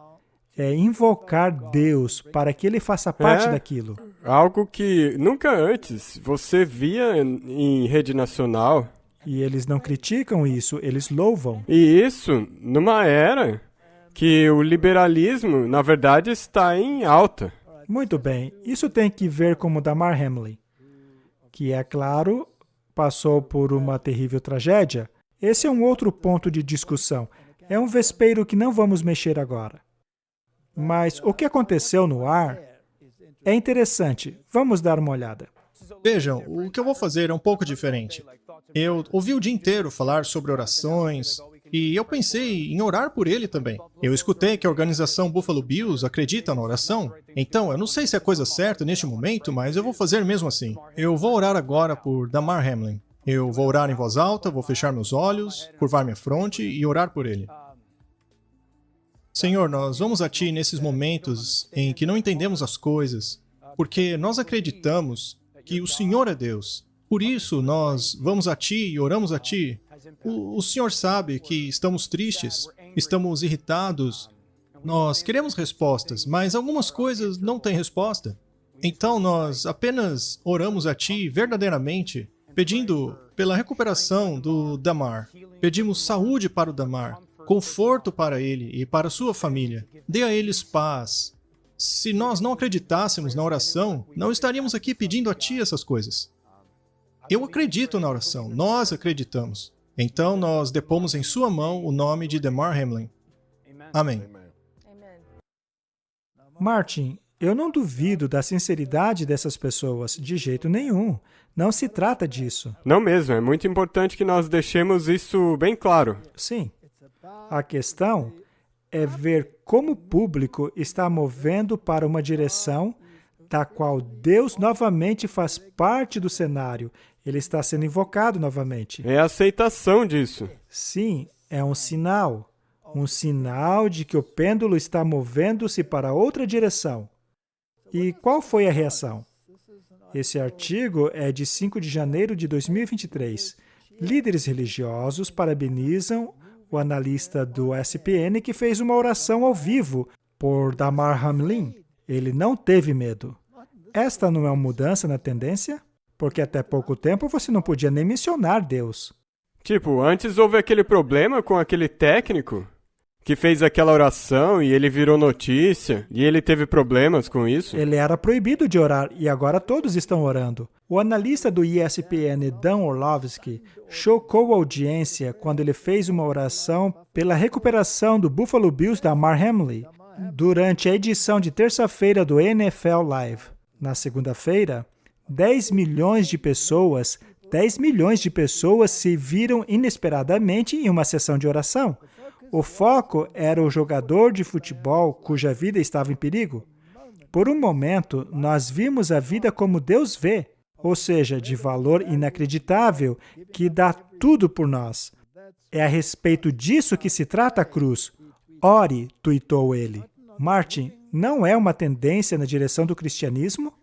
é invocar Deus para que Ele faça parte daquilo. Algo que nunca antes você via em rede nacional. E eles não criticam isso, eles louvam. E isso numa era que o liberalismo, na verdade, está em alta. Muito bem, isso tem que ver com o Damar Hamlin, que, é claro, passou por uma terrível tragédia. Esse é um outro ponto de discussão. É um vespeiro que não vamos mexer agora. Mas o que aconteceu no ar é interessante. Vamos dar uma olhada. Vejam, o que eu vou fazer é um pouco diferente. Eu ouvi o dia inteiro falar sobre orações, e eu pensei em orar por ele também. Eu escutei que a organização Buffalo Bills acredita na oração. Então, eu não sei se é a coisa certa neste momento, mas eu vou fazer mesmo assim. Eu vou orar agora por Damar Hamlin. Eu vou orar em voz alta, vou fechar meus olhos, curvar minha fronte e orar por ele. Senhor, nós vamos a Ti nesses momentos em que não entendemos as coisas, porque nós acreditamos que o Senhor é Deus. Por isso, nós vamos a Ti e oramos a Ti. O Senhor sabe que estamos tristes, estamos irritados, nós queremos respostas, mas algumas coisas não têm resposta. Então nós apenas oramos a Ti verdadeiramente, pedindo pela recuperação do Damar. Pedimos saúde para o Damar, conforto para ele e para sua família. Dê a eles paz. Se nós não acreditássemos na oração, não estaríamos aqui pedindo a Ti essas coisas. Eu acredito na oração, nós acreditamos. Então, nós depomos em sua mão o nome de Damar Hamlin. Amém. Martin, Eu não duvido da sinceridade dessas pessoas, de jeito nenhum. Não se trata disso. Não mesmo, é muito importante que nós deixemos isso bem claro. Sim. A questão é ver como o público está movendo para uma direção da qual Deus novamente faz parte do cenário. Ele está sendo invocado novamente. É a aceitação disso. Sim, é um sinal. Um sinal de que o pêndulo está movendo-se para outra direção. E qual foi a reação? Esse artigo é de 5 de janeiro de 2023. Líderes religiosos parabenizam o analista do SPN que fez uma oração ao vivo por Damar Hamlin. Ele não teve medo. Esta não é uma mudança na tendência? Porque até pouco tempo você não podia nem mencionar Deus. Tipo, antes houve aquele problema com aquele técnico que fez aquela oração e ele virou notícia e ele teve problemas com isso. Ele era proibido de orar e agora todos estão orando. O analista do ESPN, Dan Orlovsky, chocou a audiência quando ele fez uma oração pela recuperação do Buffalo Bills da Damar Hamlin durante a edição de terça-feira do NFL Live. Na segunda-feira, 10 milhões de pessoas se viram inesperadamente em uma sessão de oração. O foco era o jogador de futebol cuja vida estava em perigo. Por um momento, nós vimos a vida como Deus vê, ou seja, de valor inacreditável, que dá tudo por nós. É a respeito disso que se trata a cruz. Ore, tuitou ele. Martin, não é uma tendência na direção do cristianismo?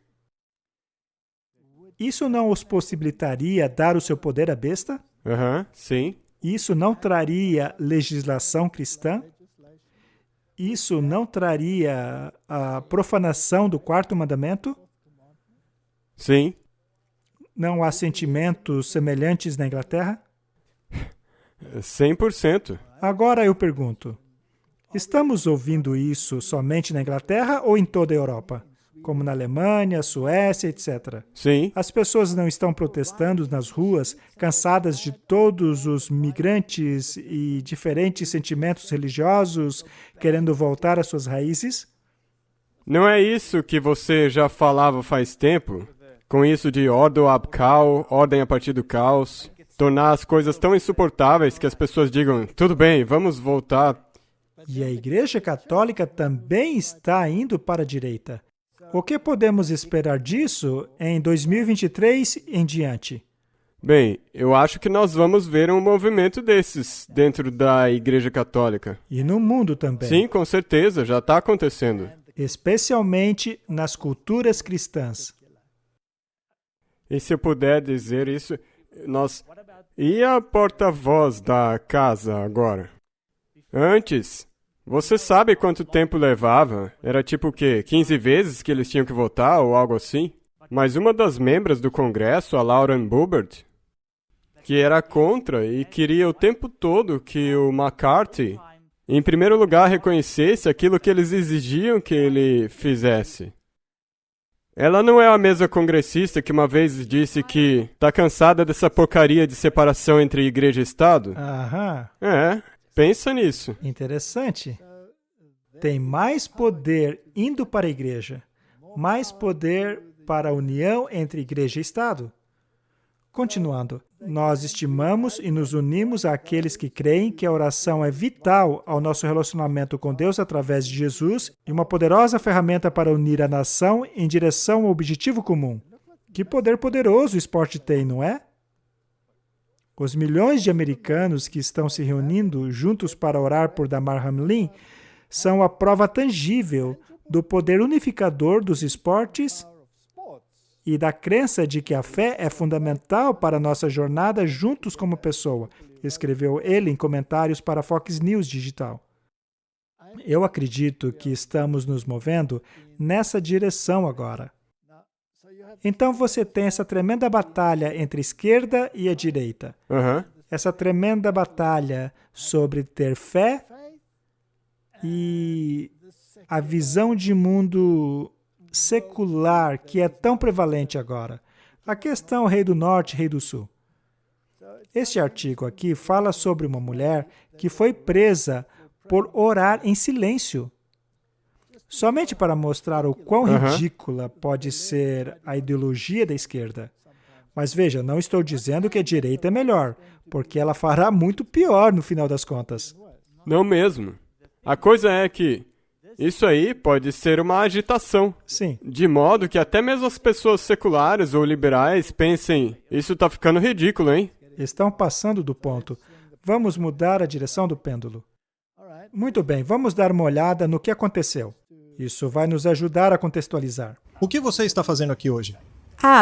Isso não os possibilitaria dar o seu poder à besta? Sim. Isso não traria legislação cristã? Isso não traria a profanação do quarto mandamento? Sim. Não há sentimentos semelhantes na Inglaterra? 100%. Agora eu pergunto, estamos ouvindo isso somente na Inglaterra ou em toda a Europa? Como na Alemanha, Suécia, etc. Sim. As pessoas não estão protestando nas ruas, cansadas de todos os migrantes e diferentes sentimentos religiosos, querendo voltar às suas raízes? Não é isso que você já falava faz tempo? Com isso de ordo ab caos, ordem a partir do caos, tornar as coisas tão insuportáveis que as pessoas digam, tudo bem, vamos voltar. E a Igreja Católica também está indo para a direita. O que podemos esperar disso em 2023 em diante? Bem, eu acho que nós vamos ver um movimento desses dentro da Igreja Católica. E no mundo também. Sim, com certeza, já está acontecendo. Especialmente nas culturas cristãs. E se eu puder dizer isso, nós... E a porta-voz da casa agora? Antes... Você sabe quanto tempo levava? Era tipo o quê? 15 vezes que eles tinham que votar ou algo assim? Mas uma das membros do Congresso, a Lauren Boebert, que era contra e queria o tempo todo que o McCarthy, em primeiro lugar, reconhecesse aquilo que eles exigiam que ele fizesse. Ela não é a mesma congressista que uma vez disse que tá cansada dessa porcaria de separação entre igreja e Estado? Pensa nisso. Interessante. Tem mais poder indo para a igreja, mais poder para a união entre igreja e Estado. Continuando, nós estimamos e nos unimos àqueles que creem que a oração é vital ao nosso relacionamento com Deus através de Jesus e uma poderosa ferramenta para unir a nação em direção ao objetivo comum. Que poder poderoso o esporte tem, não é? Os milhões de americanos que estão se reunindo juntos para orar por Damar Hamlin são a prova tangível do poder unificador dos esportes e da crença de que a fé é fundamental para a nossa jornada juntos como pessoa, escreveu ele em comentários para a Fox News Digital. Eu acredito que estamos nos movendo nessa direção agora. Então você tem essa tremenda batalha entre a esquerda e a direita. Essa tremenda batalha sobre ter fé e a visão de mundo secular que é tão prevalente agora. A questão rei do norte, rei do sul. Este artigo aqui fala sobre uma mulher que foi presa por orar em silêncio. somente para mostrar o quão ridícula pode ser a ideologia da esquerda. Mas veja, não estou dizendo que a direita é melhor, porque ela fará muito pior no final das contas. Não mesmo. A coisa é que isso aí pode ser uma agitação. Sim. De modo que até mesmo as pessoas seculares ou liberais pensem, isso tá ficando ridículo, hein? Estão passando do ponto. Vamos mudar a direção do pêndulo. Muito bem, vamos dar uma olhada no que aconteceu. Isso vai nos ajudar a contextualizar. O que você está fazendo aqui hoje?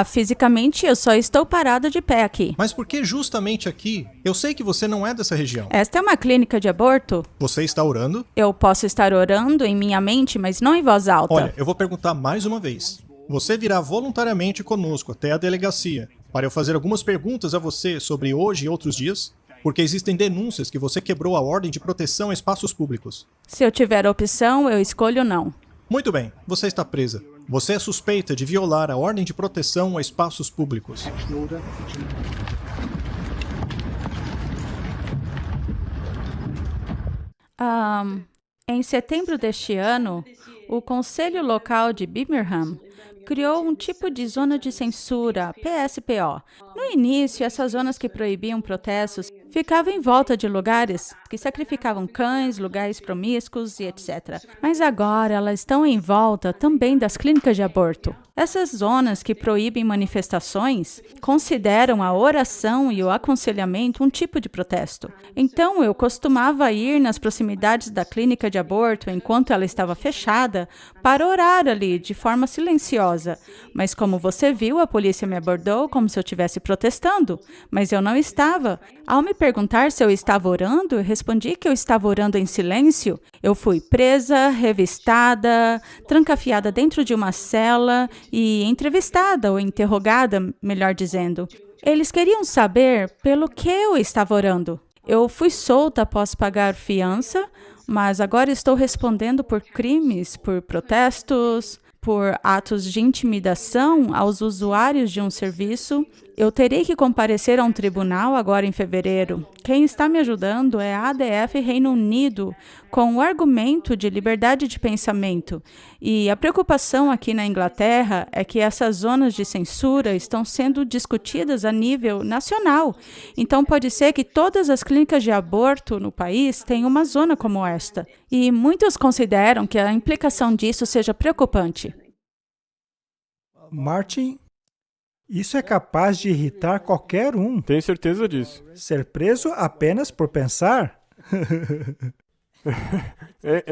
Fisicamente eu só estou parada de pé aqui. Mas por que justamente aqui? Eu sei que você não é dessa região. Esta é uma clínica de aborto? Você está orando? Eu posso estar orando em minha mente, mas não em voz alta. Olha, eu vou perguntar mais uma vez. Você virá voluntariamente conosco até a delegacia para eu fazer algumas perguntas a você sobre hoje e outros dias? Porque existem denúncias que você quebrou a ordem de proteção a espaços públicos. Se eu tiver a opção, eu escolho não. Muito bem, você está presa. Você é suspeita de violar a ordem de proteção a espaços públicos. Em setembro deste ano, o Conselho Local de Birmingham criou um tipo de zona de censura, PSPO. No início, essas zonas que proibiam protestos ficavam em volta de lugares que sacrificavam cães, lugares promíscuos e etc. Mas agora elas estão em volta também das clínicas de aborto. Essas zonas que proíbem manifestações consideram a oração e o aconselhamento um tipo de protesto. Então, eu costumava ir nas proximidades da clínica de aborto enquanto ela estava fechada para orar ali de forma silenciosa. Mas como você viu, a polícia me abordou como se eu estivesse protestando, mas eu não estava. Ao me perguntar se eu estava orando, eu respondi que eu estava orando em silêncio. Eu fui presa, revistada, trancafiada dentro de uma cela e entrevistada ou interrogada, melhor dizendo. Eles queriam saber pelo que eu estava orando. Eu fui solta após pagar fiança, mas agora estou respondendo por crimes, por protestos, por atos de intimidação aos usuários de um serviço. Eu terei que comparecer a um tribunal agora em fevereiro. Quem está me ajudando é a ADF Reino Unido, com o argumento de liberdade de pensamento. E a preocupação aqui na Inglaterra é que essas zonas de censura estão sendo discutidas a nível nacional. Então pode ser que todas as clínicas de aborto no país tenham uma zona como esta. E muitos consideram que a implicação disso seja preocupante. Martin, isso é capaz de irritar qualquer um. Tenho certeza disso. Ser preso apenas por pensar?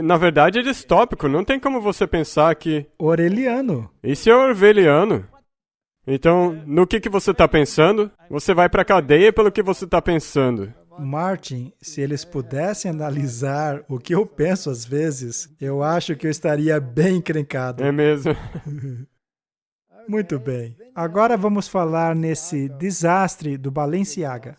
Na verdade, é distópico. Não tem como você pensar que... Orwelliano. Isso é orwelliano. Então, no que você está pensando, você vai para a cadeia pelo que você está pensando. Martin, se eles pudessem analisar o que eu penso às vezes, eu acho que eu estaria bem encrencado. É mesmo. Muito bem. Agora vamos falar nesse desastre do Balenciaga.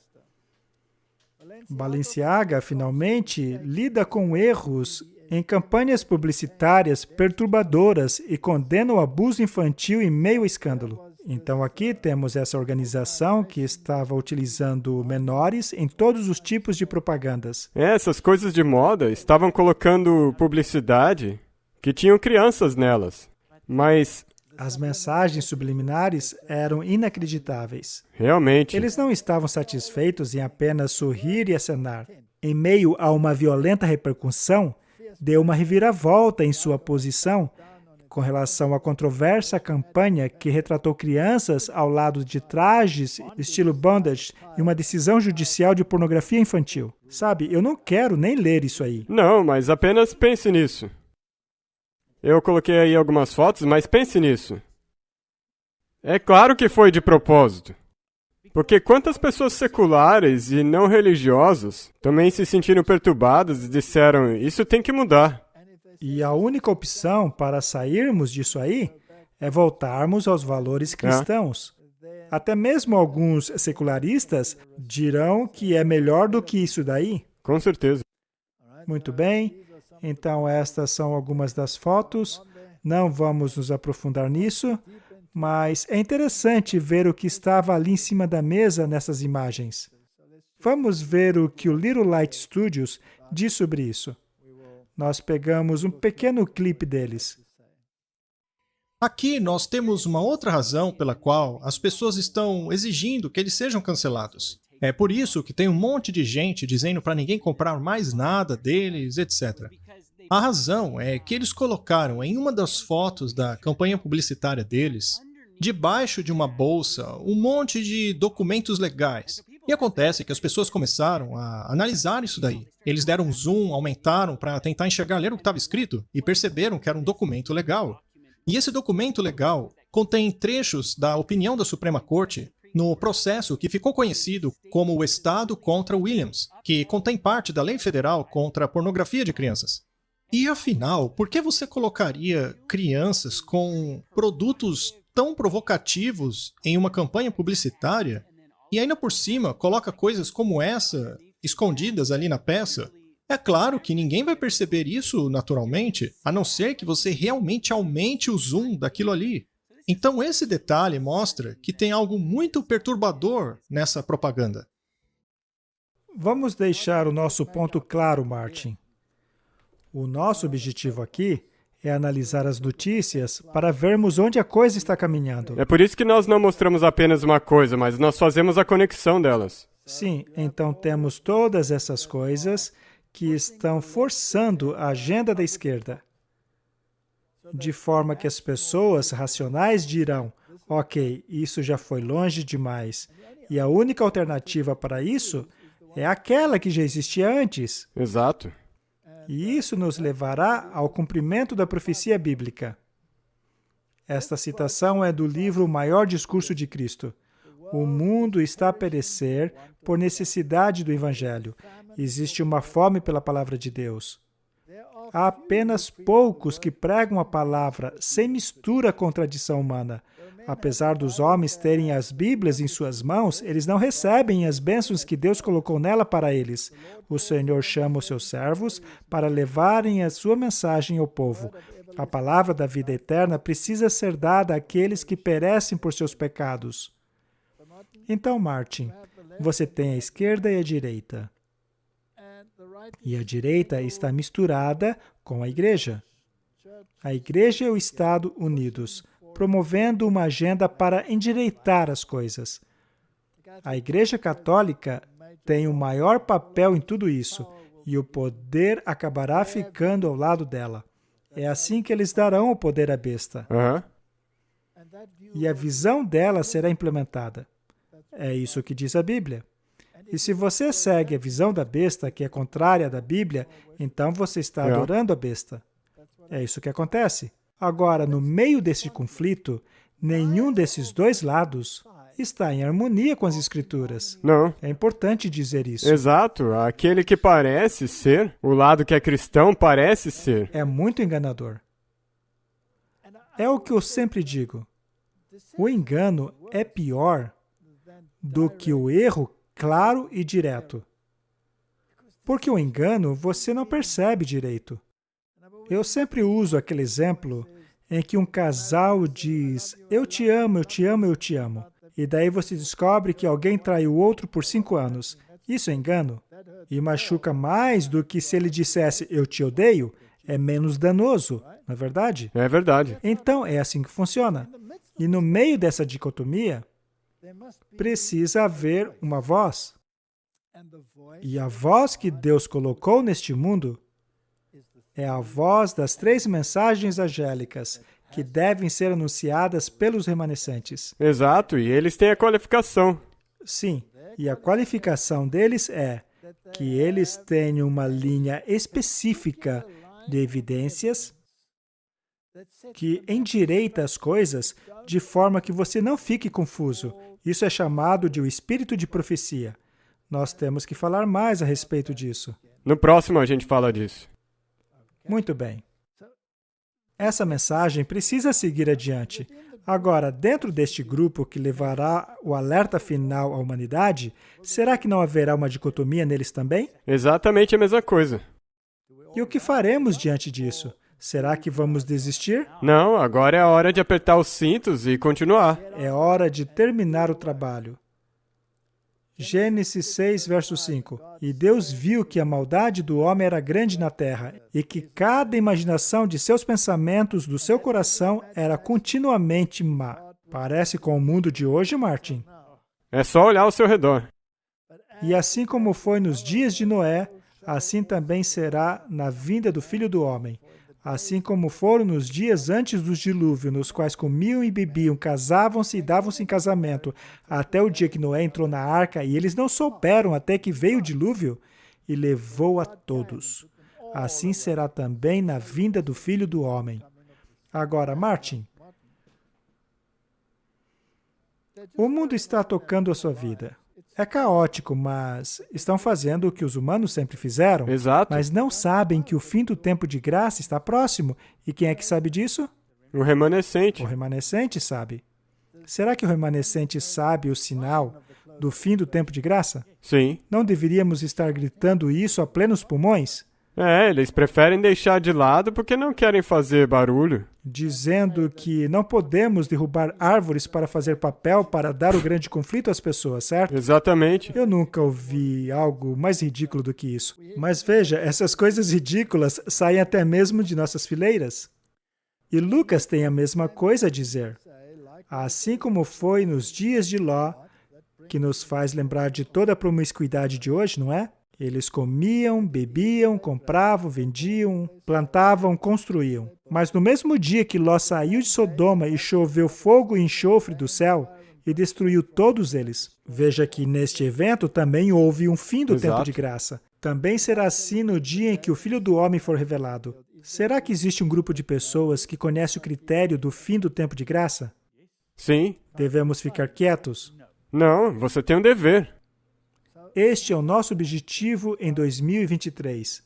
Balenciaga, finalmente, lida com erros em campanhas publicitárias perturbadoras e condena o abuso infantil em meio ao escândalo. Então aqui temos essa organização que estava utilizando menores em todos os tipos de propagandas. Essas coisas de moda estavam colocando publicidade que tinham crianças nelas. Mas... as mensagens subliminares eram inacreditáveis. realmente. Eles não estavam satisfeitos em apenas sorrir e acenar. Em meio a uma violenta repercussão, deu uma reviravolta em sua posição com relação à controversa campanha que retratou crianças ao lado de trajes estilo bondage e uma decisão judicial de pornografia infantil. Sabe, eu não quero nem ler isso aí. Não, mas apenas pense nisso. Eu coloquei aí algumas fotos, mas pense nisso. É claro que foi de propósito. Porque quantas pessoas seculares e não religiosas também se sentiram perturbadas e disseram, isso tem que mudar. E a única opção para sairmos disso aí é voltarmos aos valores cristãos. Até mesmo alguns secularistas dirão que é melhor do que isso daí. Com certeza. Muito bem. Então, estas são algumas das fotos. Não vamos nos aprofundar nisso, mas é interessante ver o que estava ali em cima da mesa nessas imagens. Vamos ver o que o Little Light Studios diz sobre isso. Nós pegamos um pequeno clipe deles. Aqui nós temos uma outra razão pela qual as pessoas estão exigindo que eles sejam cancelados. É por isso que tem um monte de gente dizendo para ninguém comprar mais nada deles, etc. A razão é que eles colocaram em uma das fotos da campanha publicitária deles, debaixo de uma bolsa, um monte de documentos legais. E acontece que as pessoas começaram a analisar isso daí. Eles deram um zoom, aumentaram para tentar enxergar, ler o que estava escrito e perceberam que era um documento legal. E esse documento legal contém trechos da opinião da Suprema Corte no processo que ficou conhecido como o Estado contra Williams, que contém parte da lei federal contra a pornografia de crianças. E afinal, por que você colocaria crianças com produtos tão provocativos em uma campanha publicitária e ainda por cima coloca coisas como essa escondidas ali na peça? É claro que ninguém vai perceber isso naturalmente, a não ser que você realmente aumente o zoom daquilo ali. Então esse detalhe mostra que tem algo muito perturbador nessa propaganda. Vamos deixar o nosso ponto claro, Martin. O nosso objetivo aqui é analisar as notícias para vermos onde a coisa está caminhando. É por isso que nós não mostramos apenas uma coisa, mas nós fazemos a conexão delas. Sim, então temos todas essas coisas que estão forçando a agenda da esquerda, de forma que as pessoas racionais dirão, ok, isso já foi longe demais, e a única alternativa para isso é aquela que já existia antes. Exato. E isso nos levará ao cumprimento da profecia bíblica. Esta citação é do livro O Maior Discurso de Cristo. O mundo está a perecer por necessidade do Evangelho. Existe uma fome pela palavra de Deus. Há apenas poucos que pregam a palavra sem mistura com tradição humana. Apesar dos homens terem as Bíblias em suas mãos, eles não recebem as bênçãos que Deus colocou nela para eles. O Senhor chama os seus servos para levarem a sua mensagem ao povo. A palavra da vida eterna precisa ser dada àqueles que perecem por seus pecados. Então, Martin, você tem a esquerda e a direita. E a direita está misturada com a igreja. A igreja e o Estado unidos, promovendo uma agenda para endireitar as coisas. A Igreja Católica tem o maior papel em tudo isso, e o poder acabará ficando ao lado dela. É assim que eles darão o poder à besta. E a visão dela será implementada. É isso que diz a Bíblia. E se você segue a visão da besta, que é contrária da Bíblia, então você está adorando a besta. É isso que acontece. Agora, no meio desse conflito, nenhum desses dois lados está em harmonia com as Escrituras. Não. É importante dizer isso. Exato. Aquele que parece ser, o lado que é cristão parece ser. É muito enganador. É o que eu sempre digo. O engano é pior do que o erro claro e direto. Porque o engano você não percebe direito. Eu sempre uso aquele exemplo em que um casal diz, eu te amo, eu te amo, eu te amo. E daí você descobre que alguém traiu o outro por 5 anos. Isso é engano. E machuca mais do que se ele dissesse, eu te odeio, é menos danoso, não é verdade? É verdade. Então, é assim que funciona. E no meio dessa dicotomia, precisa haver uma voz. E a voz que Deus colocou neste mundo é a voz das 3 mensagens angélicas que devem ser anunciadas pelos remanescentes. Exato, e eles têm a qualificação. Sim, e a qualificação deles é que eles têm uma linha específica de evidências que endireita as coisas de forma que você não fique confuso. Isso é chamado de o espírito de profecia. Nós temos que falar mais a respeito disso. No próximo a gente fala disso. Muito bem. Essa mensagem precisa seguir adiante. Agora, dentro deste grupo que levará o alerta final à humanidade, será que não haverá uma dicotomia neles também? Exatamente a mesma coisa. E o que faremos diante disso? Será que vamos desistir? Não, agora é a hora de apertar os cintos e continuar. É hora de terminar o trabalho. Gênesis 6, verso 5. E Deus viu que a maldade do homem era grande na terra, e que cada imaginação de seus pensamentos, do seu coração, era continuamente má. Parece com o mundo de hoje, Martin? É só olhar ao seu redor. E assim como foi nos dias de Noé, assim também será na vinda do Filho do Homem. Assim como foram nos dias antes do dilúvio, nos quais comiam e bebiam, casavam-se e davam-se em casamento, até o dia que Noé entrou na arca, e eles não souberam até que veio o dilúvio e levou a todos. Assim será também na vinda do Filho do Homem. Agora, Martin, o mundo está tocando a sua vida. É caótico, mas estão fazendo o que os humanos sempre fizeram. Exato. Mas não sabem que o fim do tempo de graça está próximo. E quem é que sabe disso? O remanescente. O remanescente sabe. Será que o remanescente sabe o sinal do fim do tempo de graça? Sim. Não deveríamos estar gritando isso a plenos pulmões? Eles preferem deixar de lado porque não querem fazer barulho. Dizendo que não podemos derrubar árvores para fazer papel para dar o grande conflito às pessoas, certo? Exatamente. Eu nunca ouvi algo mais ridículo do que isso. Mas veja, essas coisas ridículas saem até mesmo de nossas fileiras. E Lucas tem a mesma coisa a dizer. Assim como foi nos dias de Ló, que nos faz lembrar de toda a promiscuidade de hoje, não é? Eles comiam, bebiam, compravam, vendiam, plantavam, construíam. Mas no mesmo dia que Ló saiu de Sodoma e choveu fogo e enxofre do céu e destruiu todos eles. Veja que neste evento também houve um fim do tempo de graça. Também será assim no dia em que o Filho do Homem for revelado. Será que existe um grupo de pessoas que conhece o critério do fim do tempo de graça? Sim. Devemos ficar quietos? Não, você tem um dever. Este é o nosso objetivo em 2023.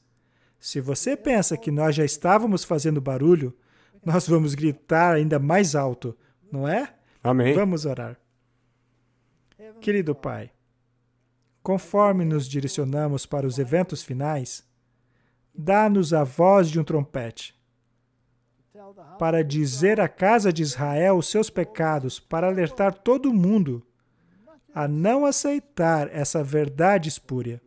Se você pensa que nós já estávamos fazendo barulho, nós vamos gritar ainda mais alto, não é? Amém. Vamos orar. Querido Pai, conforme nos direcionamos para os eventos finais, dá-nos a voz de um trompete, para dizer à casa de Israel os seus pecados, para alertar todo mundo a não aceitar essa verdade espúria.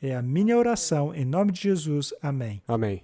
É a minha oração, em nome de Jesus. Amém. Amém.